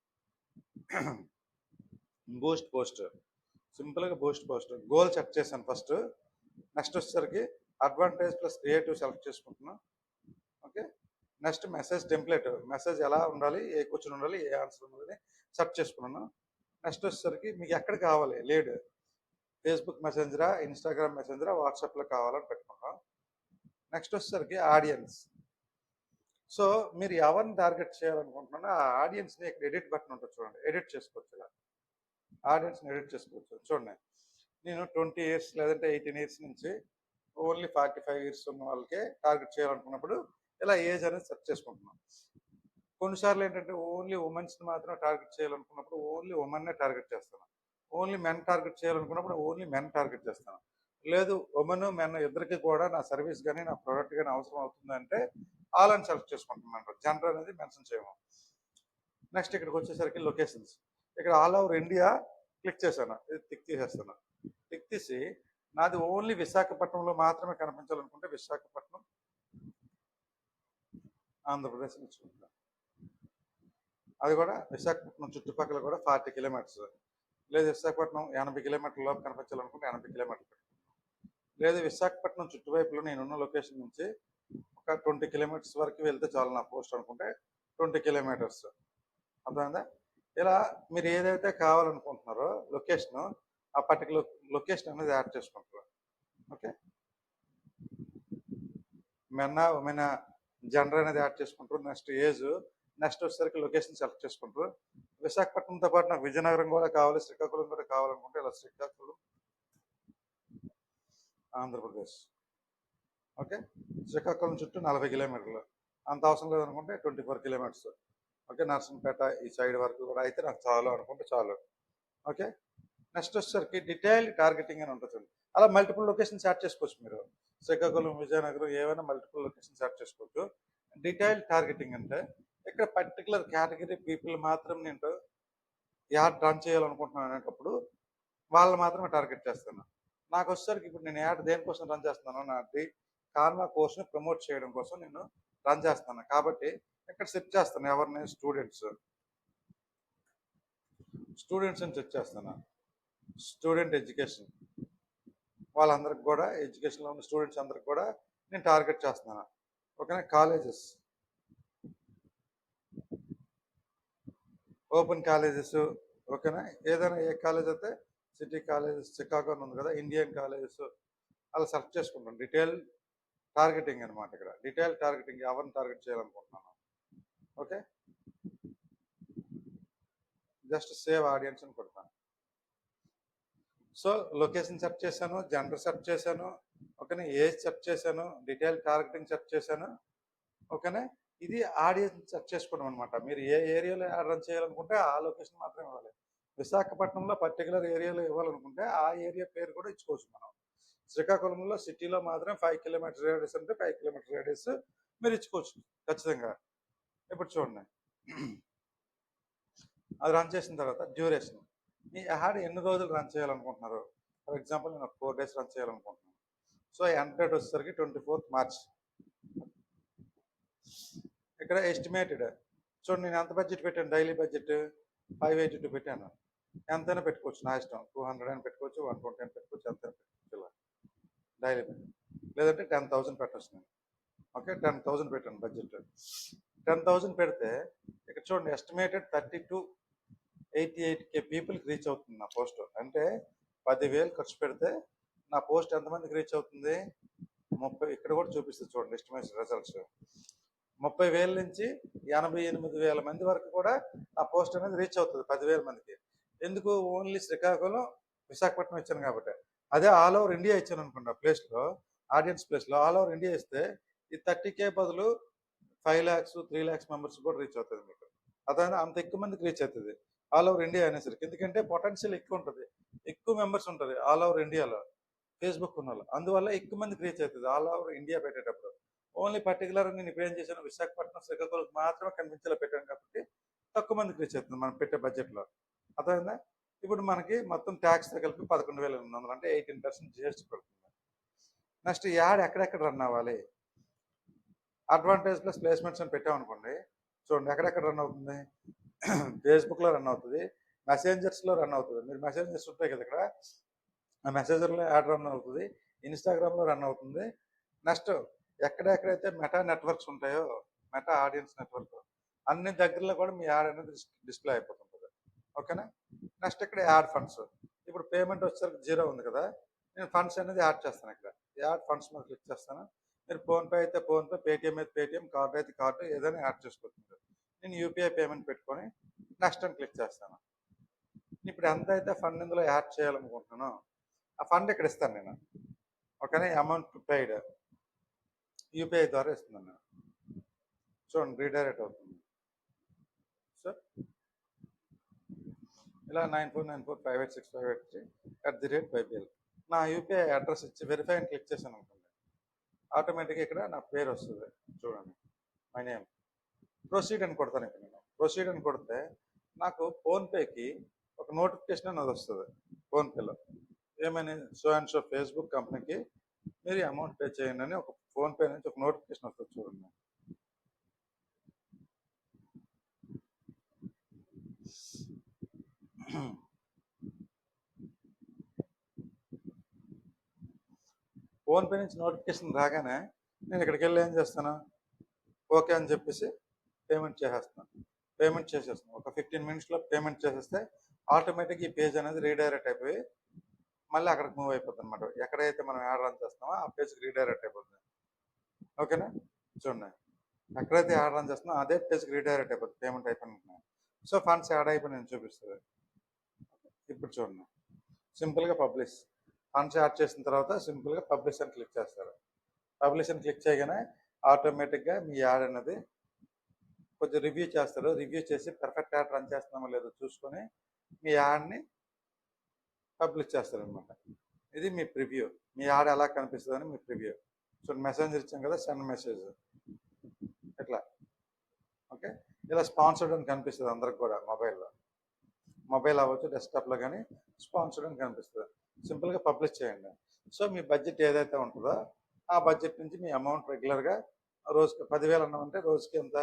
బూస్ట్ పోస్ట్, సింపుల్గా బూస్ట్ పోస్ట్ గోల్ సెట్ చేశాను ఫస్ట్. నెక్స్ట్ వచ్చేసరికి అడ్వాంటేజ్ ప్లస్ క్రియేటివ్ సెలెక్ట్ చేసుకుంటున్నాను. Okay, next message template, message ఎలా ఉండాలి, ఏ క్వశ్చన్ ఉండాలి, ఏ ఆన్సర్ ఉండాలి సెట్ చేసుకున్నాను. నెక్స్ట్ వచ్చేసరికి మీకు ఎక్కడ కావాలి లీడ్, ఫేస్బుక్ మెసెంజరా, ఇన్స్టాగ్రామ్ మెసెంజరా, వాట్సాప్లో కావాలని పెట్టుకుంటాం. నెక్స్ట్ వచ్చేసరికి ఆడియన్స్. సో మీరు ఎవరిని టార్గెట్ చేయాలనుకుంటున్నారో ఆ ఆడియన్స్ని ఇక్కడ ఎడిట్ బటన్ ఉంటుంది చూడండి, ఎడిట్ చేసుకోవచ్చు. ఇలా ఆడియన్స్ని ఎడిట్ చేసుకోవచ్చు. చూడండి, నేను 20 years లేదంటే 18 years నుంచి ఓన్లీ 45 years ఉన్న వాళ్ళకే టార్గెట్ చేయాలనుకున్నప్పుడు ఇలా ఏజ్ అనేది సెట్ చేసుకుంటున్నాం. కొన్నిసార్లు ఏంటంటే ఓన్లీ ఉమెన్స్ని మాత్రం టార్గెట్ చేయాలనుకున్నప్పుడు ఓన్లీ ఉమెన్నే టార్గెట్ చేస్తాను. ఓన్లీ మెన్ టార్గెట్ చేయాలనుకున్నప్పుడు ఓన్లీ మెన్ టార్గెట్ చేస్తాను. లేదు ఉమెన్ మెన్ ఇద్దరికి కూడా నా సర్వీస్ కానీ నా ప్రోడక్ట్ కానీ అవసరం అవుతుందంటే ఆల్ అని సెలెక్ట్ చేసుకుంటున్నాను, జెండర్ అనేది మెన్షన్ చేయము. నెక్స్ట్ ఇక్కడికి వచ్చేసరికి లొకేషన్స్, ఇక్కడ ఆల్ ఓవర్ ఇండియా క్లిక్ చేశాను, ఇది టిక్ తీసేస్తాను. టిక్ తీసి నాది ఓన్లీ విశాఖపట్నంలో మాత్రమే కనిపించాలనుకుంటే విశాఖపట్నం ఆంధ్రప్రదేశ్ ఇచ్చుకుంటాను. అది కూడా విశాఖపట్నం చుట్టుపక్కల కూడా 40 kilometers, లేదు విశాఖపట్నం 80 kilometers లోపు కనిపించాలనుకుంటే 80 kilometers. లేదు విశాఖపట్నం చుట్టువైపులో నేనున్న లొకేషన్ నుంచి ఒక 20 kilometers వరకు వెళ్తే చాలు నా పోస్ట్ అనుకుంటే 20 kilometers. అర్థమైందా, ఇలా మీరు ఏదైతే కావాలనుకుంటున్నారో లొకేషన్, ఆ పర్టికులర్ లొకేషన్ అనేది యాడ్ చేసుకుంటారు. ఓకే, మెన్నా ఉమెనా జెండర్ అనేది యాడ్ చేసుకుంటారు. నెక్స్ట్ ఏజ్, నెక్స్ట్ వచ్చేసరికి లొకేషన్ సెలెక్ట్ చేసుకుంటారు. విశాఖపట్నంతో పాటు నాకు విజయనగరం కూడా కావాలి, శ్రీకాకుళం కూడా కావాలనుకుంటే ఇలా శ్రీకాకుళం ఆంధ్రప్రదేశ్. ఓకే, శ్రీకాకుళం చుట్టూ 40 kilometers, అంత అవసరం లేదనుకుంటే 24 kilometers. ఓకే, నర్సంపేట ఈ సైడ్ వరకు కూడా అయితే నాకు చాలు అనుకుంటే చాలు. ఓకే, నెక్స్ట్ వచ్చేసరికి డీటెయిల్డ్ టార్గెటింగ్ అని ఉంటుంది. అలా మల్టిపుల్ లొకేషన్స్ యాడ్ చేసుకోవచ్చు మీరు. శ్రీకాకుళం, విజయనగరం ఏవైనా మల్టిపుల్ లొకేషన్స్ యాడ్ చేసుకోవచ్చు. డీటెయిల్డ్ టార్గెటింగ్ అంటే ఇక్కడ పర్టికులర్ కేటగిరీ పీపుల్ మాత్రం నేను యాడ్ రన్ చేయాలనుకుంటున్నాను అనేటప్పుడు వాళ్ళు మాత్రమే టార్గెట్ చేస్తాను. నాకు వచ్చేసరికి ఇప్పుడు నేను యాడ్ దేనికోసం రన్ చేస్తున్నాను, నాది కార్మా కోర్స్ని ప్రమోట్ చేయడం కోసం నేను రన్ చేస్తాను. కాబట్టి ఇక్కడ సెట్ చేస్తాను ఎవరిని, స్టూడెంట్స్ అని సెట్ చేస్తాను. స్టూడెంట్ ఎడ్యుకేషన్ వాళ్ళందరికి కూడా, ఎడ్యుకేషన్లో ఉన్న స్టూడెంట్స్ అందరికి కూడా నేను టార్గెట్ చేస్తున్నాను. ఓకేనా, కాలేజెస్, ఓపెన్ కాలేజెస్, ఓకేనా, ఏదైనా ఏ కాలేజ్ అయితే సిటీ కాలేజెస్, చికాగో ఉంది కదా, ఇండియన్ కాలేజెస్ అలా సెలెక్ట్ చేసుకుంటాను. డీటెయిల్ టార్గెటింగ్ అనమాట. ఇక్కడ డీటెయిల్ టార్గెటింగ్ ఎవరిని టార్గెట్ చేయాలనుకుంటున్నాను. ఓకే, జస్ట్ సేవ్ ఆడియన్స్ అని కొడతాను. సో లొకేషన్ సెట్ చేశాను, జెండర్ సెట్ చేశాను, ఓకేనా, ఏజ్ సెట్ చేశాను, డీటెయిల్ టార్గెటింగ్ సెట్ చేశాను. ఓకేనా, ఇది ఆడియన్స్ సెట్ చేసుకోవడం అనమాట. మీరు ఏ ఏరియాలో రన్ చేయాలనుకుంటే ఆ లొకేషన్ మాత్రమే ఇవ్వాలి. విశాఖపట్నంలో పర్టికులర్ ఏరియాలో ఇవ్వాలనుకుంటే ఆ ఏరియా పేరు కూడా ఇచ్చుకోవచ్చు మనం. శ్రీకాకుళంలో సిటీలో మాత్రం 5 కిలోమీటర్ రేడియస్ అంటే 5 కిలోమీటర్ రేడియస్ మీరు ఇచ్చుకోవచ్చు ఖచ్చితంగా. ఇప్పుడు చూడండి, అది రన్ చేసిన తర్వాత డ్యూరేషన్, మీ యాడ్ ఎన్ని రోజులు రన్ చేయాలనుకుంటున్నారు. ఫర్ ఎగ్జాంపుల్ నేను 4 days రన్ చేయాలనుకుంటున్నాను. సో ఎండ్ డేట్ వచ్చేసరికి 24th March. ఇక్కడ ఎస్టిమేటెడ్ చూడండి, నేను ఎంత బడ్జెట్ పెట్టాను, డైలీ బడ్జెట్ 582 పెట్టాను. ఎంతైనా పెట్టుకోవచ్చు, నా ఇష్టం. 200 అని పెట్టుకోవచ్చు, 120 అని పెట్టుకోవచ్చు, ఎంతైనా పెట్టుకోవచ్చు ఇలా డైలీ. లేదంటే 10,000 పెట్టచ్చు నేను. ఓకే, 10,000 పెట్టాను బడ్జెట్. 10,000 పెడితే ఇక్కడ చూడండి, ఎస్టిమేటెడ్ 3288K పీపుల్కి రీచ్ అవుతుంది నా పోస్ట్. అంటే 10,000 ఖర్చు పెడితే నా పోస్ట్ ఎంతమందికి రీచ్ అవుతుంది, 30. ఇక్కడ కూడా చూపిస్తుంది చూడండి ఎస్టిమేషన్ రిజల్ట్స్. 30,000 నుంచి 88,000 మంది వరకు కూడా ఆ పోస్ట్ అనేది రీచ్ అవుతుంది 10,000 మందికి. ఎందుకు, ఓన్లీ శ్రీకాకుళం, విశాఖపట్నం ఇచ్చాను కాబట్టి. అదే ఆల్ ఓవర్ ఇండియా ఇచ్చాను అనుకోండి, ఆ ప్లేస్లో, ఆడియన్స్ ప్లేస్లో ఆల్ ఓవర్ ఇండియా ఇస్తే ఈ 30K బదులు 5 lakhs 3 lakhs మెంబర్స్ కూడా రీచ్ అవుతుంది మీకు. అదే అంత ఎక్కువ మందికి రీచ్ అవుతుంది ఆల్ ఓవర్ ఇండియా అనేసరికి. ఎందుకంటే పొటెన్షియల్ ఎక్కువ ఉంటుంది, ఎక్కువ మెంబర్స్ ఉంటుంది ఆల్ ఓవర్ ఇండియాలో ఫేస్బుక్ ఉన్న వాళ్ళు. అందువల్ల ఎక్కువ మందికి రీచ్ అవుతుంది ఆల్ ఓవర్ ఇండియా పెట్టేటప్పుడు. ఓన్లీ పర్టికులర్ నేను ఇప్పుడు ఏం చేశాను, విశాఖపట్నం, శ్రీకాకుళం మాత్రమే కనిపించేలా పెట్టాను కాబట్టి తక్కువ మందికి రీచ్ అవుతుంది మనం పెట్టే బడ్జెట్లో. అర్థమైందా. ఇప్పుడు మనకి మొత్తం ట్యాక్స్తో కలిపి 11,800 అంటే 18% GST పడుతుంది. నెక్స్ట్ యాడ్ ఎక్కడెక్కడ రన్ అవ్వాలి, అడ్వాంటేజ్ ప్లస్ ప్లేస్మెంట్స్ అని పెట్టామనుకోండి. చూడండి ఎక్కడెక్కడ రన్ అవుతుంది, ఫేస్బుక్లో రన్ అవుతుంది, మెసెంజర్స్లో రన్ అవుతుంది. మీరు మెసెంజర్స్ ఉంటాయి కదా ఇక్కడ, ఆ మెసెంజర్లో యాడ్ రన్ అవుతుంది, ఇన్స్టాగ్రామ్లో రన్ అవుతుంది. నెక్స్ట్ ఎక్కడెక్కడైతే మెటా నెట్వర్క్స్ ఉంటాయో, మెటా ఆడియన్స్ నెట్వర్క్, అన్ని దగ్గరలో కూడా మీ యాడ్ అనేది డిస్ప్లే అయిపోతుంటుంది. ఓకేనా. నెక్స్ట్ ఇక్కడ యాడ్ ఫండ్స్, ఇప్పుడు పేమెంట్ వచ్చేసరికి 0 ఉంది కదా, నేను ఫండ్స్ అనేది యాడ్ చేస్తాను. ఇక్కడ యాడ్ ఫండ్స్ మీద క్లిక్ చేస్తాను. మీరు ఫోన్పే అయితే ఫోన్పే, పేటిఎం అయితే పేటిఎం, కార్డు అయితే కార్డు, ఏదైనా యాడ్ చేసుకోవచ్చు. నేను యూపీఐ పేమెంట్ పెట్టుకొని నెక్స్ట్ అని క్లిక్ చేస్తాను. ఇప్పుడు ఎంత అయితే ఫండ్ ఇందులో యాడ్ చేయాలనుకుంటున్నానో ఆ ఫండ్ ఇక్కడ ఇస్తాను నేను. ఓకేనా, అమౌంట్ పెయిడ్ యూపీఐ ద్వారా ఇస్తున్నాను నేను. చూడండి రీడైరెక్ట్ అవుతుంది. సో ఇలా 9494586583 నా యూపీఐ అడ్రస్ ఇచ్చి వెరిఫై అని క్లిక్ చేశాను అనుకోండి, ఆటోమేటిక్గా ఇక్కడ నా పేరు వస్తుంది. చూడండి, మై నేమ్. ప్రొసీడ్ అని కొడతాను. ఇక్కడ నేను ప్రొసీడ్ అని కొడితే నాకు ఫోన్పేకి ఒక నోటిఫికేషన్ అనేది వస్తుంది. ఫోన్పేలో ఏమని, సో అండ్ సో ఫేస్బుక్ కంపెనీకి మీరు అమౌంట్ పే చేయండి అని ఒక ఫోన్పే నుంచి ఒక నోటిఫికేషన్ వస్తుంది. చూడండి, ఫోన్పే నుంచి నోటిఫికేషన్ రాగానే నేను ఇక్కడికి వెళ్ళి ఏం చేస్తాను, ఓకే అని చెప్పేసి పేమెంట్ చేసేస్తాను. ఒక 15 minutesలో పేమెంట్ చేసేస్తే ఆటోమేటిక్ ఈ పేజ్ అనేది రీడైరెక్ట్ అయిపోయి మళ్ళీ అక్కడికి మూవ్ అయిపోతుంది అనమాట. ఎక్కడైతే మనం యాడ్ రన్ చేస్తామో ఆ పేజ్కి రీడైరెక్ట్ అయిపోతుంది. ఓకేనా. చూడండి, ఎక్కడైతే యాడ్ రన్ చేస్తున్నామో అదే పేజ్కి రీడైరెక్ట్ అయిపోతుంది పేమెంట్ అయిపోయిన. సో ఫండ్స్ యాడ్ అయిపోయి నేను చూపిస్తుంది. ఇప్పుడు చూడండి, సింపుల్గా పబ్లిష్, ఫండ్స్ యాడ్ చేసిన తర్వాత సింపుల్గా పబ్లిష్ అని క్లిక్ చేస్తారు. పబ్లిష్ అని క్లిక్ చేయగానే ఆటోమేటిక్గా మీ యాడ్ అనేది కొంచెం రివ్యూ చేస్తారు. రివ్యూ చేసి పర్ఫెక్ట్ యాడ్ రన్ చేస్తున్నామో లేదో చూసుకొని మీ యాడ్ని పబ్లిష్ చేస్తారనమాట. ఇది మీ ప్రివ్యూ. మీ యాడ్ ఎలా కనిపిస్తుందని మీ ప్రివ్యూ. సో మెసేంజర్ ఇచ్చాం కదా, సెండ్ మెసేజ్ ఇట్లా. ఓకే, ఇలా స్పాన్సర్డ్ అని కనిపిస్తుంది అందరికి కూడా. మొబైల్ అవ్వచ్చు, డెస్క్టాప్లో కానీ స్పాన్సర్డ్ అని కనిపిస్తుంది. సింపుల్గా పబ్లిష్ చేయండి. సో మీ బడ్జెట్ ఏదైతే ఉంటుందో ఆ బడ్జెట్ నుంచి మీ అమౌంట్ రెగ్యులర్గా రోజుకి 10,000 అన్నామంటే రోజుకి ఎంత,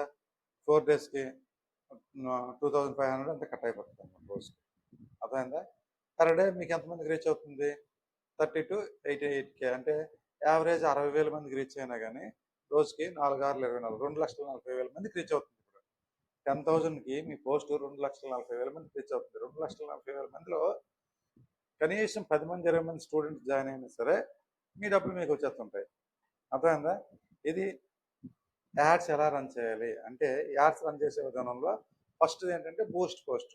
4 డేస్కి 2,500 అంత కట్ అయిపోతుంది అన్నమాట రోజుకి. అర్థమైందా? పర్ డే మీకు ఎంతమందికి రీచ్ అవుతుంది? 30 to 88K, అంటే యావరేజ్ 60,000 మందికి రీచ్ అయినా కానీ రోజుకి 4 6 24 2,40,000 మందికి రీచ్ అవుతుంది. ఇప్పుడు 10,000కి మీ పోస్ట్ 2,40,000 మందికి రీచ్ అవుతుంది. 2,40,000 మందిలో కనీసం 10 మంది 20 మంది స్టూడెంట్స్ జాయిన్ అయినా సరే మీ డబ్బులు మీకు వచ్చేస్తుంటాయి. అర్థమైందా? ఇది యాడ్స్ ఎలా రన్ చేయాలి అంటే, యాడ్స్ రన్ చేసే విధానంలో ఫస్ట్ ఏంటంటే బూస్ట్ పోస్ట్.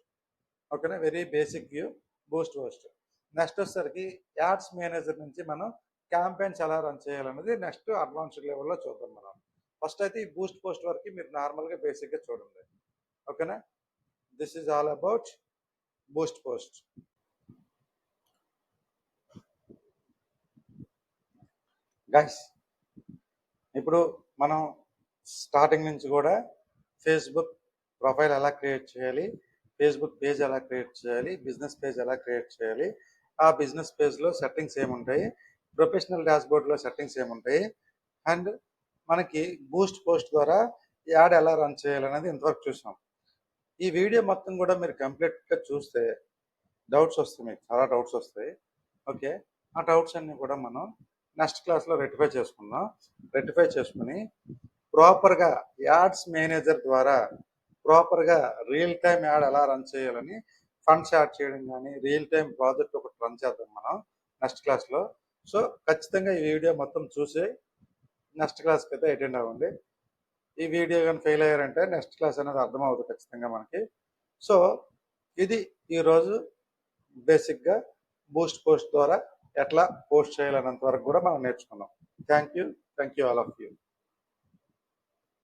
ఓకేనా, very basic view Boost post. Next వచ్చేసరికి యాడ్స్ మేనేజర్ నుంచి మనం క్యాంపెయిన్స్ ఎలా రన్ చేయాలన్నది నెక్స్ట్ అడ్వాన్స్డ్ లెవెల్లో చూద్దాం మనం. ఫస్ట్ అయితే ఈ బూస్ట్ పోస్ట్ వరకు మీరు నార్మల్గా బేసిక్గా చూడండి. ఓకేనా, this is all about Boost post. Guys, ఇప్పుడు మనం స్టార్టింగ్ నుంచి కూడా ఫేస్బుక్ ప్రొఫైల్ ఎలా క్రియేట్ చేయాలి, ఫేస్బుక్ పేజ్ ఎలా క్రియేట్ చేయాలి, బిజినెస్ పేజ్ ఎలా క్రియేట్ చేయాలి, ఆ బిజినెస్ పేజ్లో సెట్టింగ్స్ ఏముంటాయి, ప్రొఫెషనల్ డాష్బోర్డ్లో సెట్టింగ్స్ ఏముంటాయి, అండ్ మనకి బూస్ట్ పోస్ట్ ద్వారా యాడ్ ఎలా రన్ చేయాలనేది ఇంతవరకు చూసాం. ఈ వీడియో మొత్తం కూడా మీరు కంప్లీట్గా చూస్తే డౌట్స్ వస్తాయి, మీకు చాలా డౌట్స్ వస్తాయి. ఓకే, ఆ డౌట్స్ అన్నీ కూడా మనం నెక్స్ట్ క్లాస్లో రెక్టిఫై చేసుకుందాం. రెక్టిఫై చేసుకుని ప్రాపర్గా యాడ్స్ మేనేజర్ ద్వారా ప్రాపర్గా రియల్ టైం యాడ్ ఎలా రన్ చేయాలని, ఫండ్స్ యాడ్ చేయడం కానీ రియల్ టైం ప్రాజెక్ట్ ఒకటి రన్ చేద్దాం మనం నెక్స్ట్ క్లాస్లో. సో ఖచ్చితంగా ఈ వీడియో మొత్తం చూసి నెక్స్ట్ క్లాస్కి అయితే అటెండ్ అవ్వండి. ఈ వీడియో కానీ ఫెయిల్ అయ్యారంటే నెక్స్ట్ క్లాస్ అనేది అర్థమవుతుంది ఖచ్చితంగా మనకి. సో ఇది ఈరోజు బేసిక్గా బూస్ట్ పోస్ట్ ద్వారా ఎట్లా పోస్ట్ చేయాలన్నంత వరకు కూడా మనం నేర్చుకున్నాం. Thank you all of you.